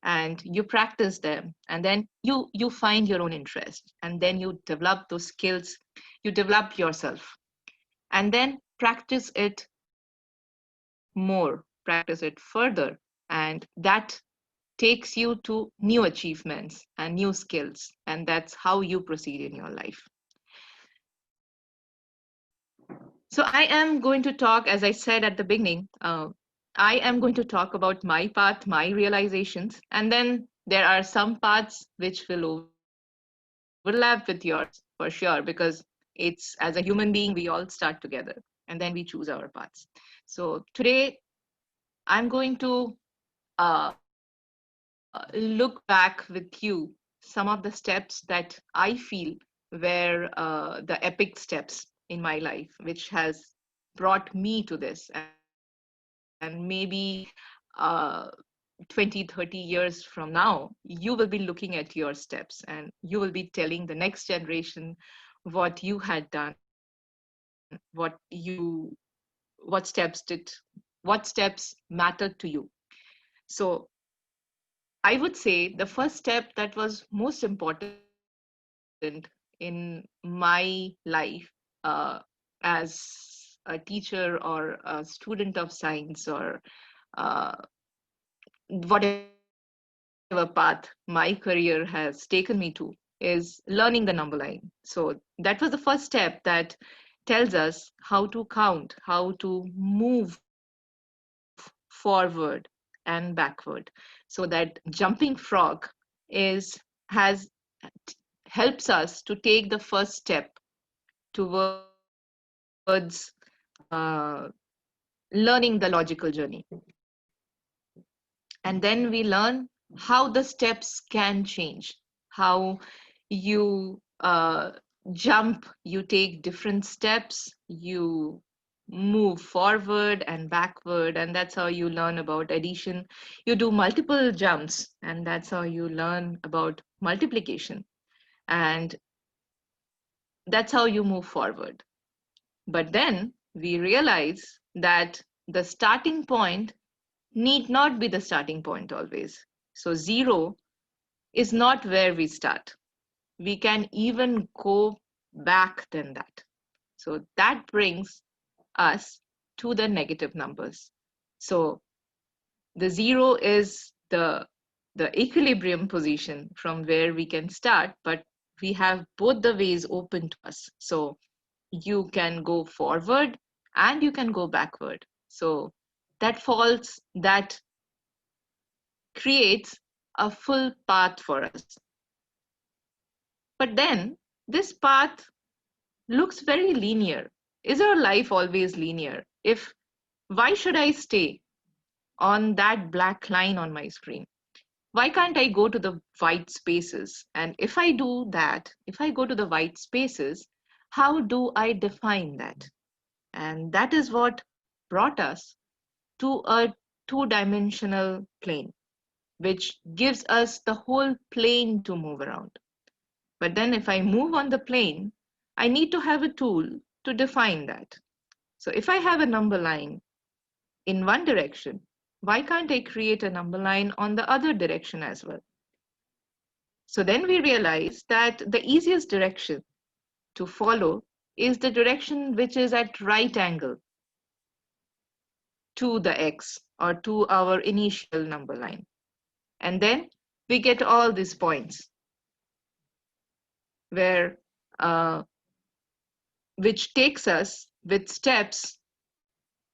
And you practice them, and then you find your own interest, and then you develop those skills, you develop yourself, and then practice it more, practice it further, and that takes you to new achievements and new skills, and that's how you proceed in your life. So I am going to talk, as I said at the beginning, I am going to talk about my path, my realizations, and then there are some parts which will overlap with yours for sure, because it's, as a human being, we all start together and then we choose our paths. So today I'm going to look back with you some of the steps that I feel were the epic steps in my life, which has brought me to this. And maybe 20, 30 years from now, you will be looking at your steps and you will be telling the next generation what you had done, what steps mattered to you. So I would say the first step that was most important in my life as a teacher or a student of science, or whatever path my career has taken me to, is learning the number line. So that was the first step that tells us how to count, how to move forward and backward. So that jumping frog helps us to take the first step towards learning the logical journey. And then we learn how the steps can change, how you jump, you take different steps, you move forward and backward, and that's how you learn about addition. You do multiple jumps, and that's how you learn about multiplication, and that's how you move forward. But then we realize that the starting point need not be the starting point always. So 0 is not where we start. We can even go back than that. So that brings us to the negative numbers. So the 0 is the equilibrium position from where we can start, but we have both the ways open to us. So you can go forward and you can go backward. So that creates a full path for us. But then this path looks very linear. Is our life always linear? Why should I stay on that black line on my screen? Why can't I go to the white spaces? And if I do that, if I go to the white spaces, how do I define that? And that is what brought us to a two-dimensional plane, which gives us the whole plane to move around. But then if I move on the plane, I need to have a tool to define that. So if I have a number line in one direction, why can't I create a number line on the other direction as well? So then we realize that the easiest direction to follow is the direction which is at right angle to the X, or to our initial number line. And then we get all these points which takes us with steps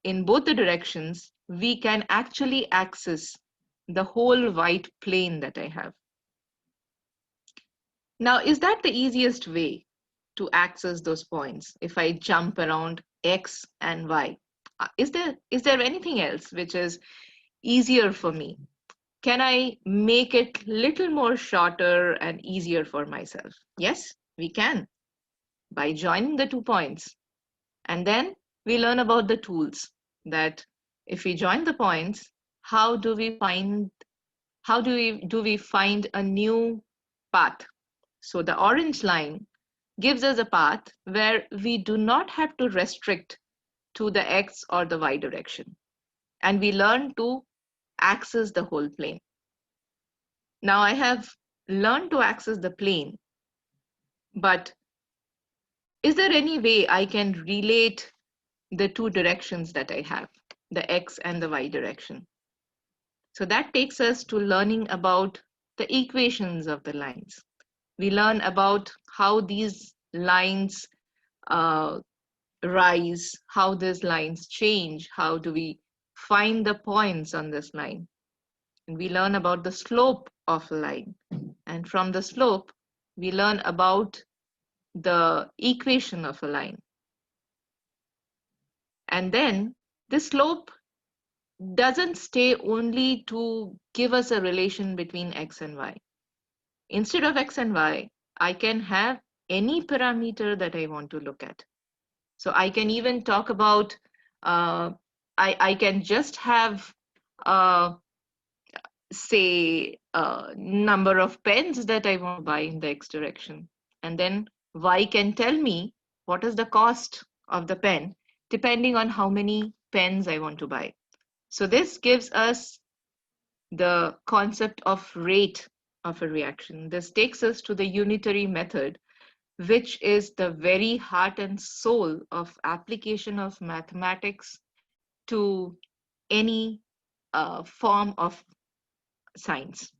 in both the directions, we can actually access the whole white plane that I have. Now, is that the easiest way to access those points if I jump around X and Y? Is there anything else which is easier for me? Can I make it little more shorter and easier for myself? Yes, we can, by joining the 2 points. And then we learn about the tools that if we join the points, how do we find a new path? So the orange line gives us a path where we do not have to restrict to the X or the Y direction. And we learn to access the whole plane. Now I have learned to access the plane, but is there any way I can relate the 2 directions that I have, the X and the Y direction? So that takes us to learning about the equations of the lines. We learn about how these lines rise, how these lines change, how do we find the points on this line. And we learn about the slope of a line. And from the slope, we learn about the equation of a line. And then the slope doesn't stay only to give us a relation between X and Y. Instead of X and Y, I can have any parameter that I want to look at. So I can even talk about, I can just have, say, number of pens that I want to buy in the X direction. And then Y can tell me what is the cost of the pen, depending on how many pens I want to buy. So this gives us the concept of rate of a reaction. This takes us to the unitary method, which is the very heart and soul of application of mathematics to any form of science.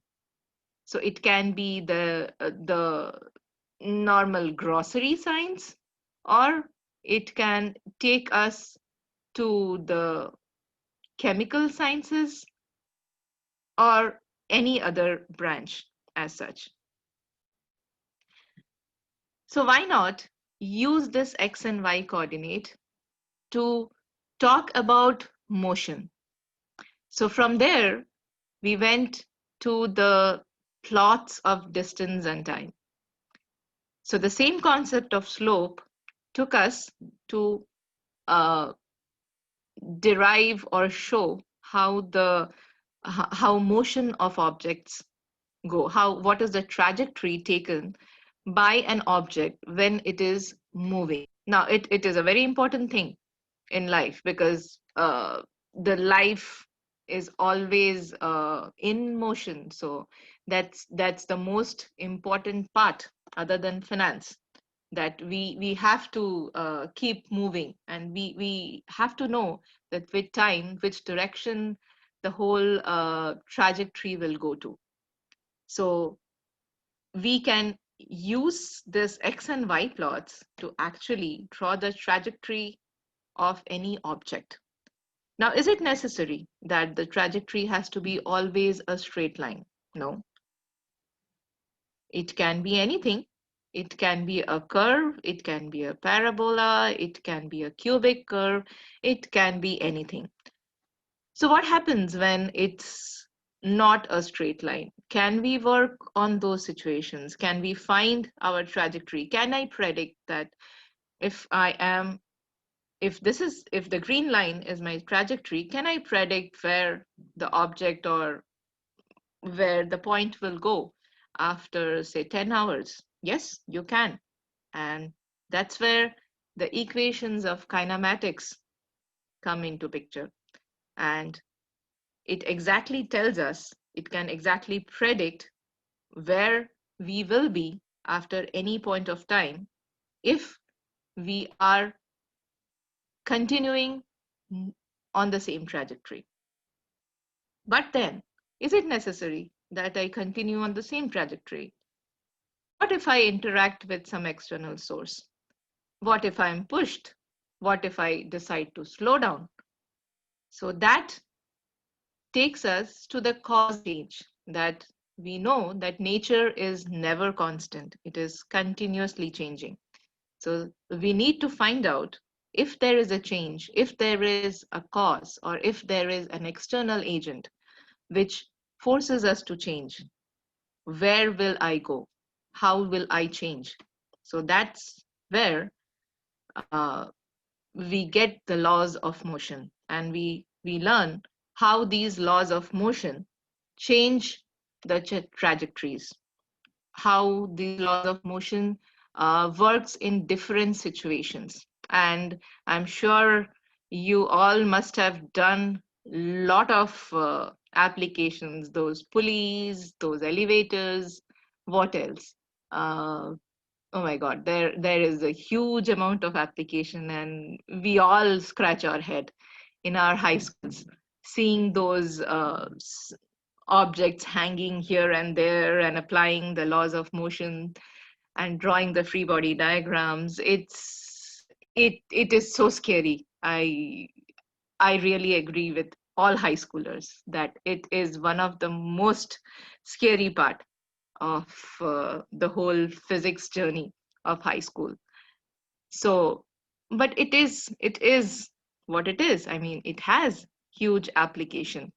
So it can be the normal grocery science, or it can take us to the chemical sciences, or any other branch as such. So why not use this X and Y coordinate to talk about motion? So from there, we went to the plots of distance and time. So the same concept of slope took us to derive or show how motion of objects go, what is the trajectory taken by an object when it is moving. Now it is a very important thing in life, because the life is always in motion. So that's the most important part, other than finance, that we have to keep moving, and we have to know that with time, which direction the whole trajectory will go to. So we can use this X and Y plots to actually draw the trajectory of any object. Now, is it necessary that the trajectory has to be always a straight line? No. It can be anything. It can be a curve, it can be a parabola, it can be a cubic curve, it can be anything. So what happens when it's not a straight line? Can we work on those situations? Can we find our trajectory? Can I predict that if the green line is my trajectory, can I predict where the object or where the point will go after, say, 10 hours? Yes, you can. And that's where the equations of kinematics come into picture. And it exactly tells us, it can exactly predict where we will be after any point of time if we are continuing on the same trajectory. But then, is it necessary that I continue on the same trajectory? What if I interact with some external source? What if I'm pushed? What if I decide to slow down? So that takes us to the cause change, that we know that nature is never constant. It is continuously changing. So we need to find out if there is a change, if there is a cause, or if there is an external agent which forces us to change. Where will I go? How will I change? So that's where uh, we get the laws of motion, and we learn how these laws of motion change the trajectories, how these laws of motion works in different situations. And I'm sure you all must have done lot of applications, those pulleys, those elevators, what else? Uh, oh my God, there is a huge amount of application, and we all scratch our head in our high schools, seeing those objects hanging here and there and applying the laws of motion and drawing the free body diagrams. It is so scary. I really agree with all high schoolers that it is one of the most scary part of the whole physics journey of high school. So, but it is what it is. I mean, it has huge application.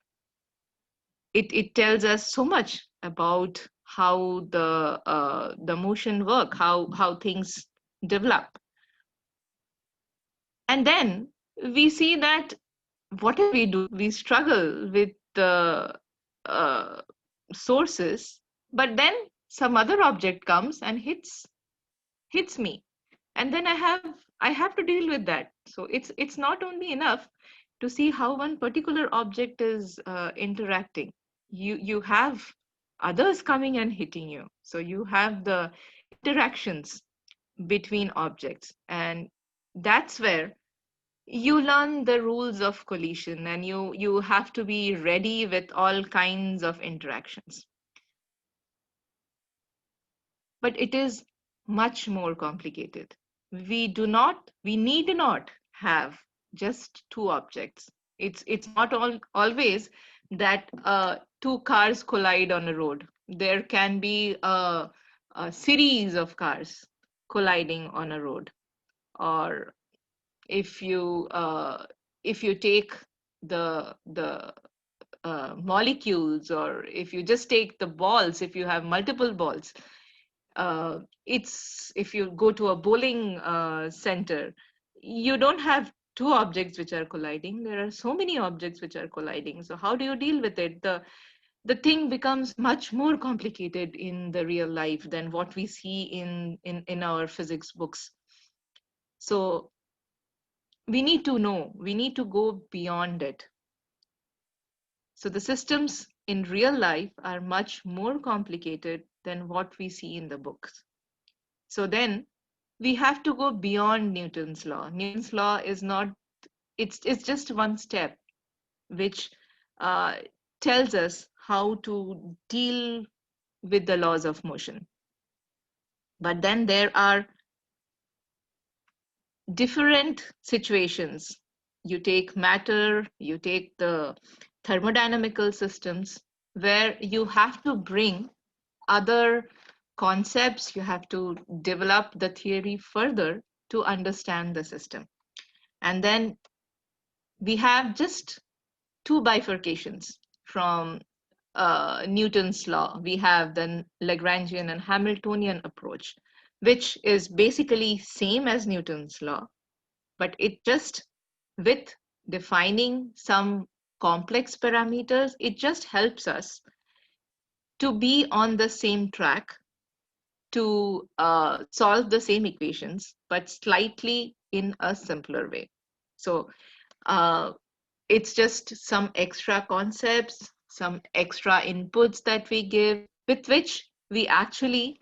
It tells us so much about how the motion work, how things develop. And then we see that whatever we do, we struggle with the uh, sources, but then some other object comes and hits me, and then I have to deal with that. So it's not only enough to see how one particular object is interacting. You have others coming and hitting you, so you have the interactions between objects, and that's where you learn the rules of collision, and you have to be ready with all kinds of interactions. But it is much more complicated. We need not have just two objects. It's not always that two cars collide on a road. There can be a series of cars colliding on a road. Or if you take the molecules, or if you just take the balls, if you have multiple balls, it's if you go to a bowling center, you don't have two objects which are colliding. There are so many objects which are colliding. So how do you deal with it? The thing becomes much more complicated in the real life than what we see in our physics books. So we need to know, we need to go beyond it. So the systems in real life are much more complicated than what we see in the books. So then we have to go beyond Newton's law. Newton's law is not, it's just one step which uh, tells us how to deal with the laws of motion. But then there are different situations. You take matter, you take the thermodynamical systems, where you have to bring other concepts, you have to develop the theory further to understand the system. And then we have just two bifurcations from Newton's law. We have the Lagrangian and Hamiltonian approach, which is basically same as Newton's law, but it just, with defining some complex parameters, it just helps us to be on the same track to solve the same equations, but slightly in a simpler way. So it's just some extra concepts, some extra inputs that we give, with which we actually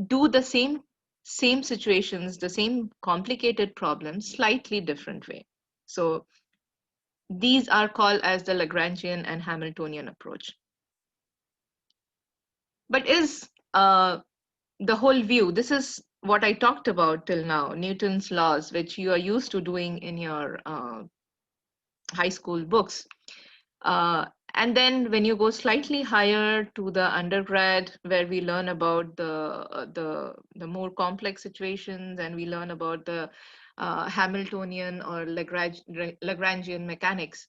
do the same situations, the same complicated problems, slightly different way. So these are called as the Lagrangian and Hamiltonian approach. But is the whole view, this is what I talked about till now, Newton's laws, which you are used to doing in your high school books. And then when you go slightly higher to the undergrad, where we learn about the more complex situations, and we learn about the Hamiltonian or Lagrangian mechanics,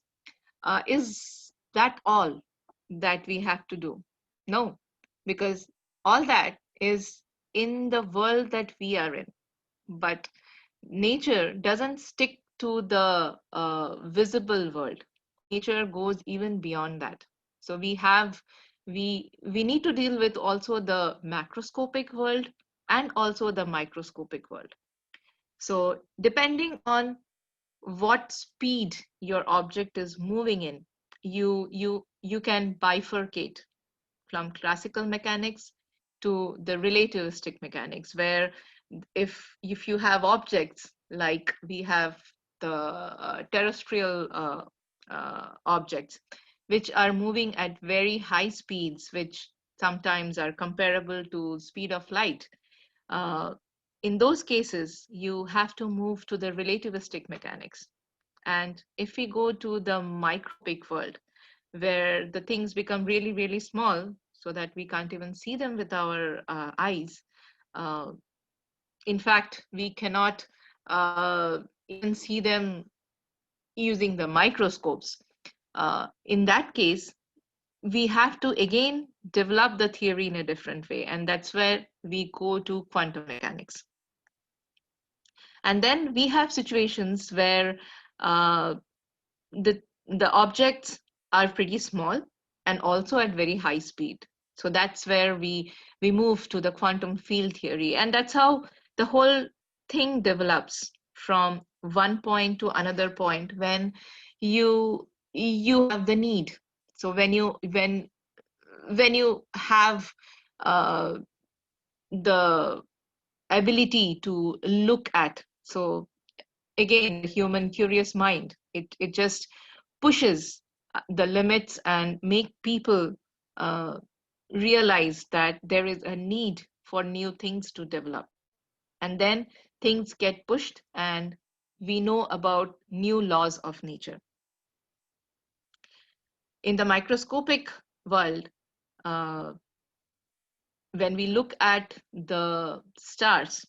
is that all that we have to do? No, because all that is in the world that we are in. But nature doesn't stick to the visible world. Nature goes even beyond that. So we need to deal with also the macroscopic world and also the microscopic world. So depending on what speed your object is moving in, you can bifurcate from classical mechanics to the relativistic mechanics, where if you have objects like we have the terrestrial objects which are moving at very high speeds, which sometimes are comparable to speed of light, uh, in those cases you have to move to the relativistic mechanics. And if we go to the microscopic world, where the things become really, really small so that we can't even see them with our eyes. Uh, in fact, we cannot even see them using the microscopes. In that case, we have to again develop the theory in a different way. And that's where we go to quantum mechanics. And then we have situations where uh, the objects are pretty small and also at very high speed. So that's where we move to the quantum field theory, and that's how the whole thing develops from one point to another point when you have the need. So when you have uh, the ability to look at, so again the human curious mind, it just pushes the limits and make people uh, realize that there is a need for new things to develop, and then things get pushed and we know about new laws of nature. In the microscopic world, uh, when we look at the stars,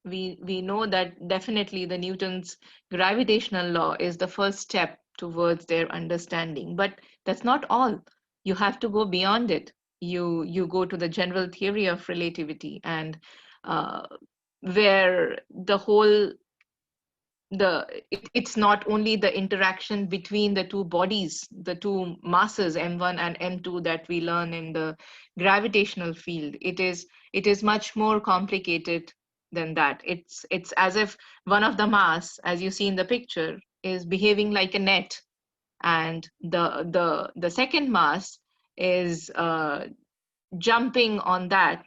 we know that definitely the Newton's gravitational law is the first step towards their understanding, but that's not all. You have to go beyond it. You go to the general theory of relativity, and uh, where the whole it's not only the interaction between the two bodies, the two masses m1 and m2 that we learn in the gravitational field. It is much more complicated than that. It's as if one of the mass, as you see in the picture, is behaving like a net, and the second mass is jumping on that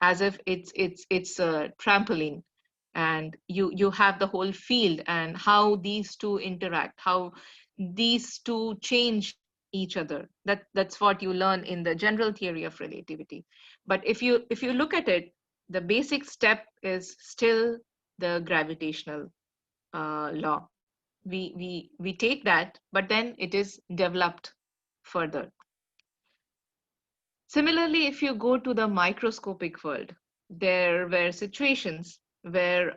as if it's a trampoline. And you have the whole field and how these two interact, how these two change each other. That's what you learn in the general theory of relativity. But if you look at it, the basic step is still the gravitational law. We take that, but then it is developed further. Similarly, if you go to the microscopic world, there were situations where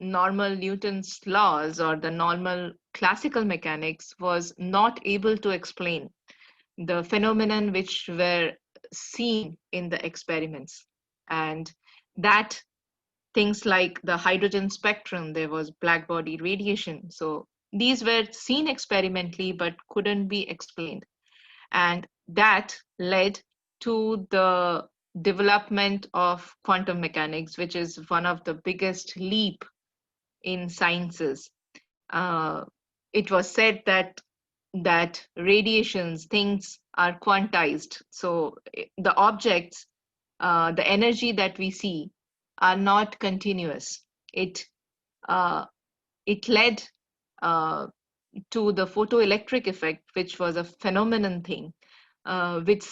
normal Newton's laws or the normal classical mechanics was not able to explain the phenomenon which were seen in the experiments. And that things like the hydrogen spectrum, there was black body radiation. So these were seen experimentally but couldn't be explained. And that led to the development of quantum mechanics, which is one of the biggest leap in sciences. Uh, it was said that radiations, things are quantized. So the objects, the energy that we see, are not continuous. Uh, it led uh, to the photoelectric effect, which was a phenomenon thing, which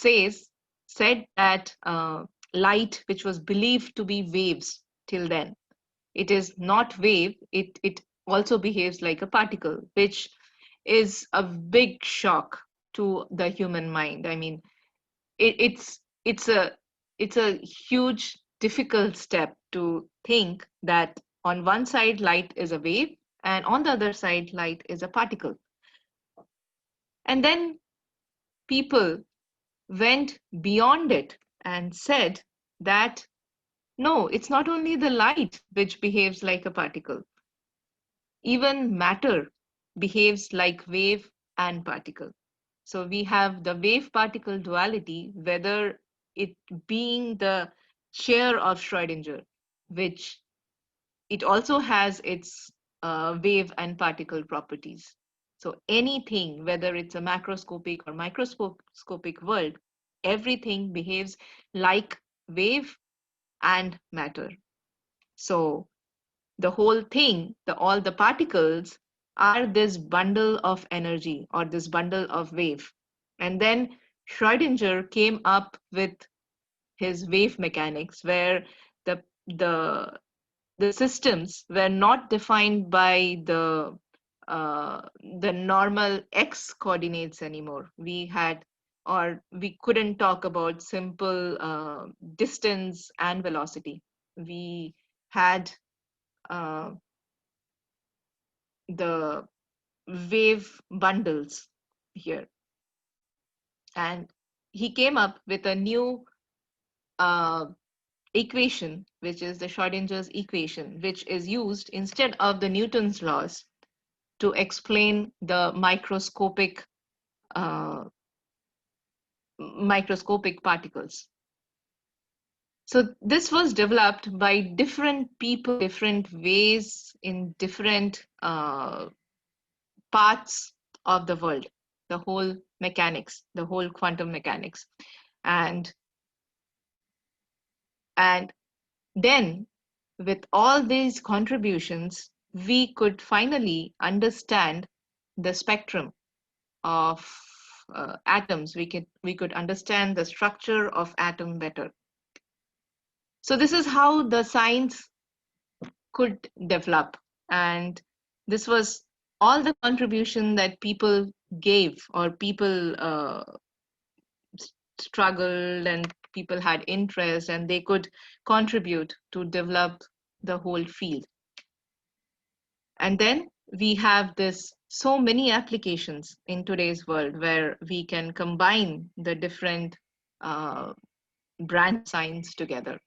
said that light, which was believed to be waves till then, it is not wave. It also behaves like a particle, which is a big shock to the human mind. I mean, it's a huge difficult step to think that on one side light is a wave and on the other side light is a particle. And then people went beyond it and said that no, it's not only the light which behaves like a particle, even matter behaves like wave and particle. So we have the wave particle duality, whether it being the chair of Schrödinger, which it also has its wave and particle properties. So anything, whether it's a macroscopic or microscopic world, everything behaves like wave and matter. So the whole thing, all the particles are this bundle of energy or this bundle of wave. And then Schrödinger came up with his wave mechanics, where the the the systems were not defined by the normal x coordinates anymore. We couldn't talk about simple distance and velocity. We had the wave bundles here, and he came up with a new equation, which is the Schrödinger's equation, which is used instead of the Newton's laws to explain the microscopic particles. So this was developed by different people, different ways, in different parts of the world, the whole mechanics, the whole quantum mechanics. And then with all these contributions, we could finally understand the spectrum of atoms. We could understand the structure of atom better. So this is how the science could develop, and this was all the contribution that people gave, or people struggled, and people had interest, and they could contribute to develop the whole field. And then we have so many applications in today's world where we can combine the different branch science together.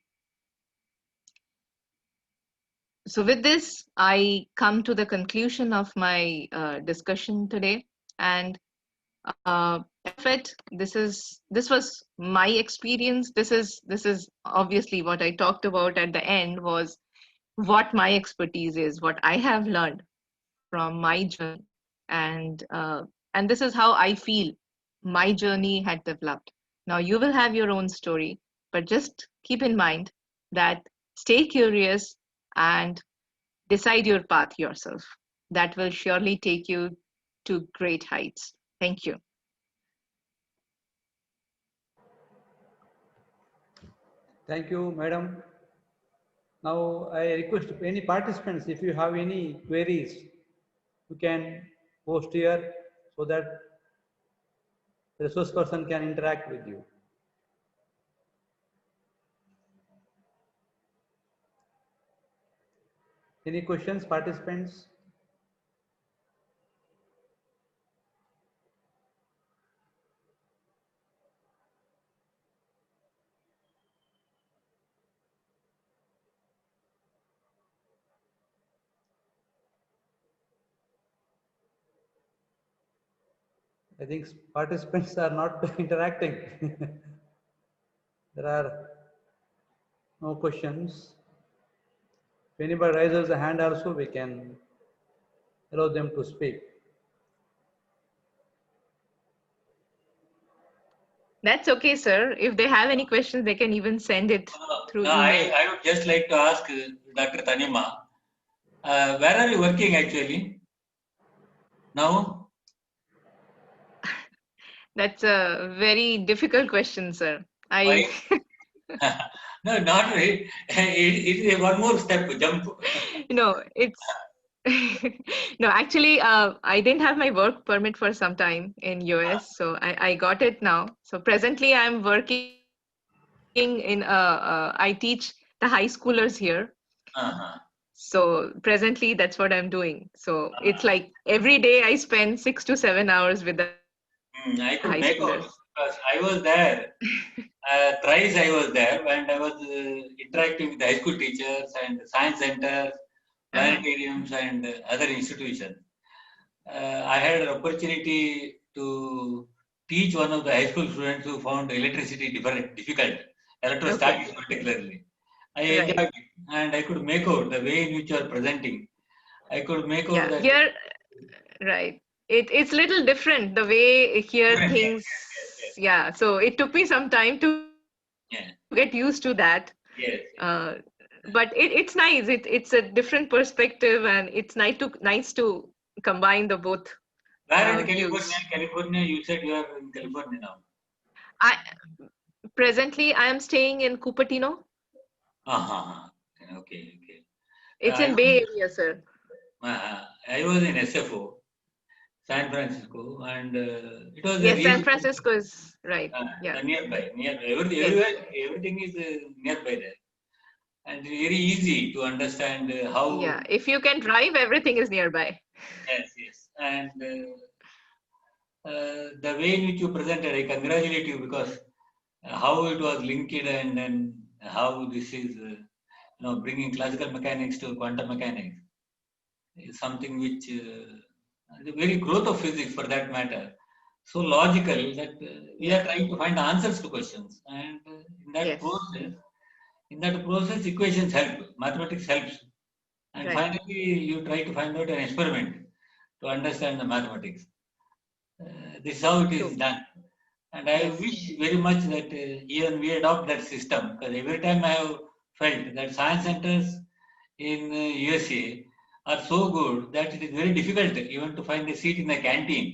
So with this, I come to the conclusion of my discussion today. And this was my experience. This is obviously what I talked about at the end, was what my expertise is, what I have learned from my journey, and this is how I feel my journey had developed. Now you will have your own story, but just keep in mind that stay curious and decide your path yourself. That will surely take you to great heights. Thank you. Thank you, madam. Now I request any participants, if you have any queries, you can post here so that the resource person can interact with you. Any questions, participants? I think participants are not interacting. There are no questions. If anybody raises a hand also, we can allow them to speak. That's okay, sir. If they have any questions, they can even send it through email. I would just like to ask Dr. Tanima, where are you working actually now? That's a very difficult question, sir. Why? No, not really. It is one more step, jump. No, No, actually, I didn't have my work permit for some time in US, so I got it now. So presently, I'm working in I teach the high schoolers here. Uh-huh. So presently, that's what I'm doing. So it's like every day I spend 6 to 7 hours with the I high could make out schoolers. because I was there. Thrice I was there and I was interacting with high school teachers and science centers, planetariums, and other institutions. I had an opportunity to teach one of the high school students who found electricity difficult, electrostatics particularly. I enjoyed Right. it and I could make out the way in which you are presenting. I could make out Yeah. that. Here, right. It's little different the way here Yes, yes, things. yes, Yeah. So it took me some time to yes, get used to that. yes, yes. Uh, but it's nice. It's a different perspective, and it's nice to combine the both Where in California? views. California, you said you are in California now. I presently I am staying in Cupertino. Uh-huh. Okay, okay. It's I in Bay Area, sir. I was in SFO, San Francisco, and it was a Yes, San really Francisco is right. uh, Yeah. nearby. Yes. Everywhere, everything is nearby there, and very easy to understand how. Yeah. If you can drive, everything is nearby. Yes, yes, and the way in which you presented, I congratulate you because how it was linked and then how this is, bringing classical mechanics to quantum mechanics is something which the very growth of physics for that matter so logical that we are Yeah. trying to find answers to questions and Yes. in that process equations help, mathematics helps, and Right. finally you try to find out an experiment to understand the mathematics. This is how it is True. done, and I Yes. wish very much that even we adopt that system because every time I have felt that science centers in USA are so good that it is very difficult even to find a seat in the canteen.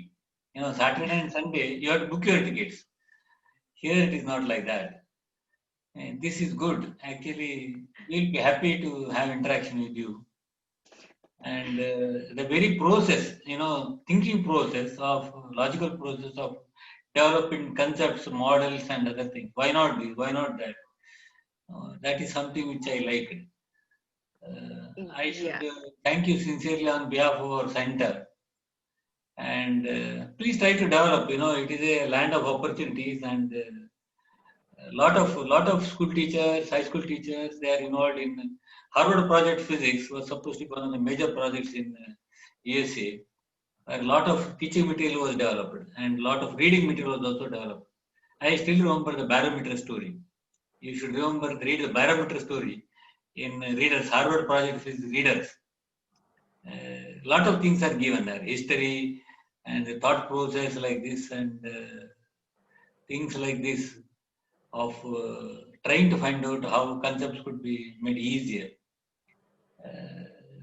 Saturday and Sunday, you have to book your tickets. Here it is not like that. And this is good. Actually, we'll be happy to have interaction with you. And the very process, thinking process of logical process of developing concepts, models, and other things. Why not this? Why not that? That is something which I liked. I should Yeah. thank you sincerely on behalf of our center. And please try to develop. It is a land of opportunities, and a lot of school teachers, high school teachers, they are involved in Harvard Project Physics was supposed to be one of the major projects in USA, where a lot of teaching material was developed and a lot of reading material was also developed. I still remember the barometer story. You should read the barometer story in readers, Harvard Project Physics readers. A lot of things are given there, history and the thought process like this and things like this of trying to find out how concepts could be made easier.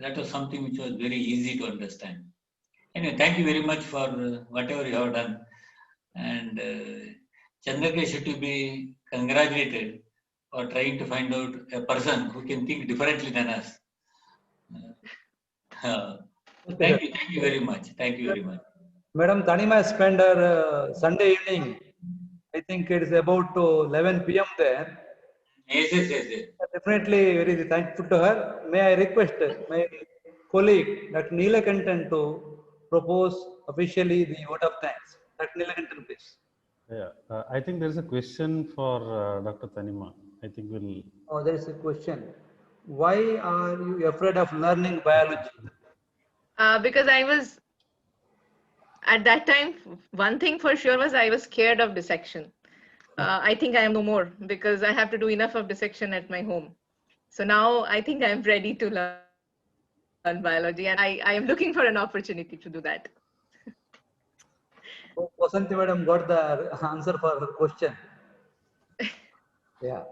That was something which was very easy to understand. Anyway, thank you very much for whatever you have done. And Chandrakesh should be congratulated for trying to find out a person who can think differently than us. Thank you very much. Thank you very much. Madam Tanima spent her Sunday evening. I think it is about 11 p.m. there. Yes, yes, yes, yes. Definitely very thankful to her. May I request my colleague, Dr. Neelakantan, to propose officially the vote of thanks. Dr. Neelakantan, please. Yeah, I think there is a question for Dr. Tanima. I think we'll. Oh, there is a question. Why are you afraid of learning biology? Because I was at that time, one thing for sure was I was scared of dissection. I think I am no more because I have to do enough of dissection at my home. So now I think I'm ready to learn biology, and I am looking for an opportunity to do that. Vasanthi madam got the answer for her question. Yeah.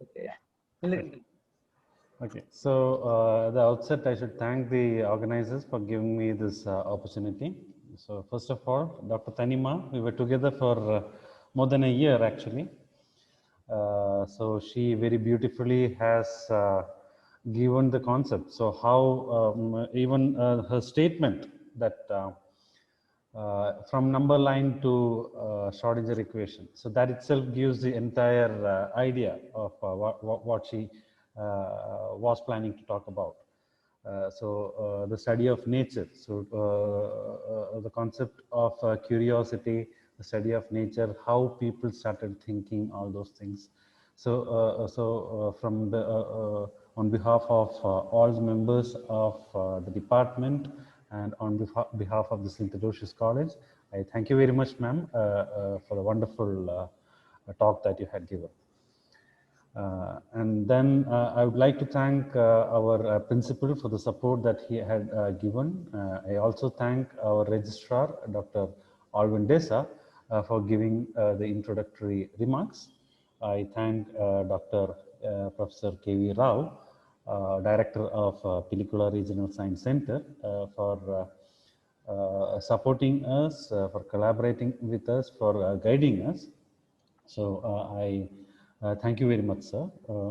Okay. Okay, so at the outset, I should thank the organizers for giving me this opportunity. So first of all, Dr. Tanima, we were together for more than a year actually. So she very beautifully has given the concept. So how even her statement that from number line to Schrodinger equation. So that itself gives the entire idea of what she was planning to talk about. The study of nature. So the concept of curiosity, the study of nature, how people started thinking, all those things. So from the on behalf of all the members of the department and on behalf of the St. Aloysius College, I thank you very much, ma'am, for the wonderful talk that you had given. And then I would like to thank our principal for the support that he had given. I also thank our registrar, Dr. Alvin Desa, for giving the introductory remarks. I thank Dr. Professor K.V. Rao, Director of Pilikula Regional Science Center, for supporting us, for collaborating with us, for guiding us. So I thank you very much, sir.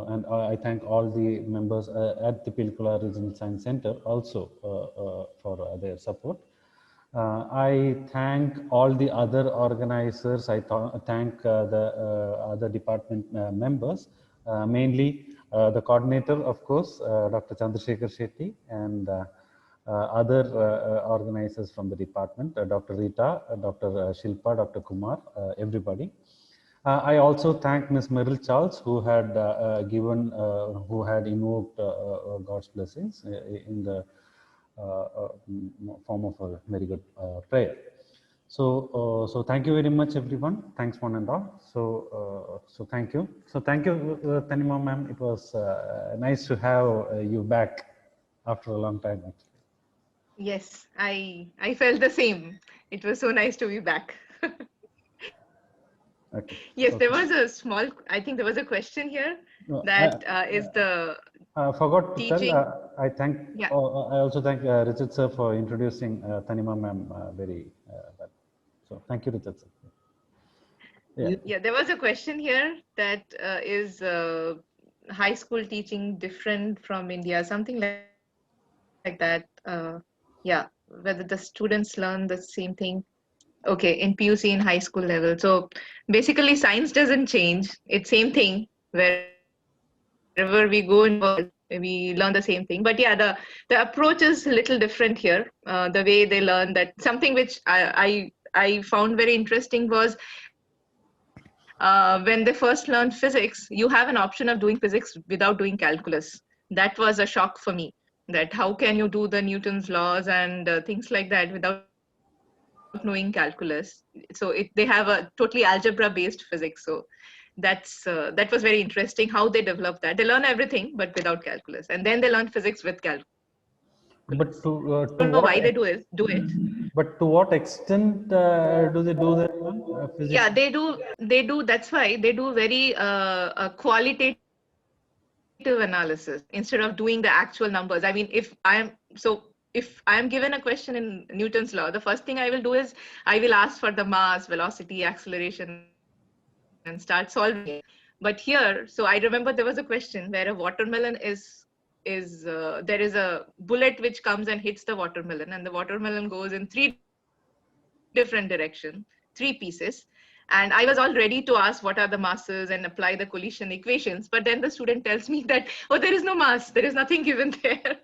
And I thank all the members at the Pilikula Regional Science Center also for their support. I thank all the other organizers. I thank the other department members, mainly the coordinator, of course, Dr. Chandrasekhar Shetty, and other organizers from the department, Dr. Rita, Dr. Shilpa, Dr. Kumar, everybody. I also thank Ms. Meryl Charles, who had who had invoked God's blessings in the form of a very good prayer. So thank you very much, everyone. Thanks, one and all. So thank you. So thank you, Tanima ma'am. It was nice to have you back after a long time. Actually. Yes, I felt the same. It was so nice to be back. Okay. Yes, Okay. there was a small, I think there was a question here that is the forgot to teaching. tell, I thank, Yeah. I also thank Richard sir for introducing Tanima ma'am very well. So thank you, Richard sir. Yeah, there was a question here that is high school teaching different from India, something like that. Yeah, whether the students learn the same thing. Okay, in PUC in high school level. So basically science doesn't change. It's same thing wherever we go in the world, we learn the same thing. But yeah, the approach is a little different here. The way they learn that, something which I found very interesting was when they first learned physics, you have an option of doing physics without doing calculus. That was a shock for me, that how can you do the Newton's laws and things like that without knowing calculus. So they have a totally algebra based physics. So that was very interesting how they develop that. They learn everything but without calculus, and then they learn physics with calculus. But to I don't know why they do it. But to what extent do they do that one? Physics? Yeah, they do. That's why they do very qualitative analysis instead of doing the actual numbers. I mean, if I'm given a question in Newton's law, the first thing I will do is I will ask for the mass, velocity, acceleration, and start solving it. But here, so I remember there was a question where a watermelon is there is a bullet which comes and hits the watermelon, and the watermelon goes in 3 different directions, 3 pieces. And I was all ready to ask what are the masses and apply the collision equations. But then the student tells me that, oh, there is no mass, there is nothing given there.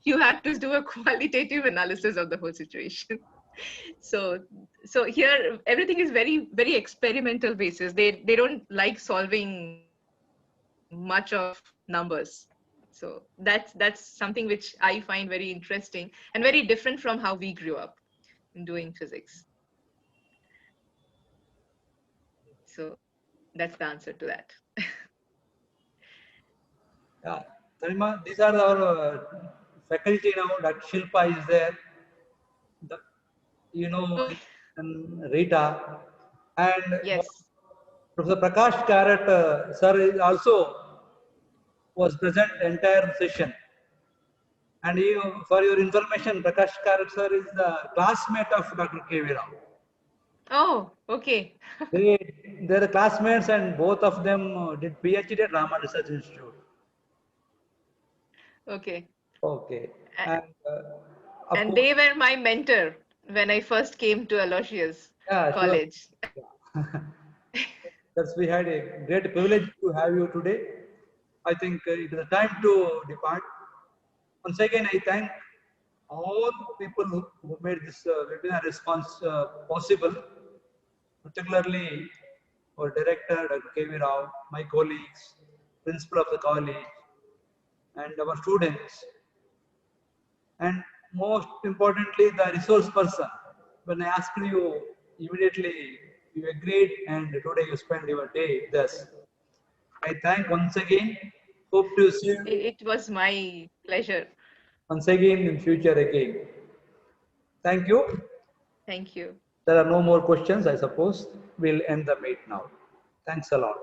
You have to do a qualitative analysis of the whole situation. So here everything is very, very experimental basis. They don't like solving much of numbers. So that's something which I find very interesting and very different from how we grew up in doing physics. So that's the answer to that. Yeah, Tanima, these are our faculty now. That Shilpa is there. And Rita, and yes, Professor Prakash Karat sir is also was present entire session. And for your information, Prakash Karat sir is the classmate of Dr. K.V. Rao. Oh, okay. They're the classmates, and both of them did PhD at Raman Research Institute. Okay. Okay. A- And of And course, they were my mentor when I first came to Aloysius yeah, sure. College. Yeah. That's we had a great privilege to have you today. I think it is time to depart. Once again, I thank all people who made this webinar response possible, particularly our director, Dr. K.V. Rao, my colleagues, principal of the college, and our students, and most importantly, the resource person. When I asked you, immediately you agreed, and today you spend your day with us. I thank once again. Hope to see you It was my pleasure. once again in future again. Thank you. Thank you. There are no more questions, I suppose. We'll end the meet now. Thanks a lot.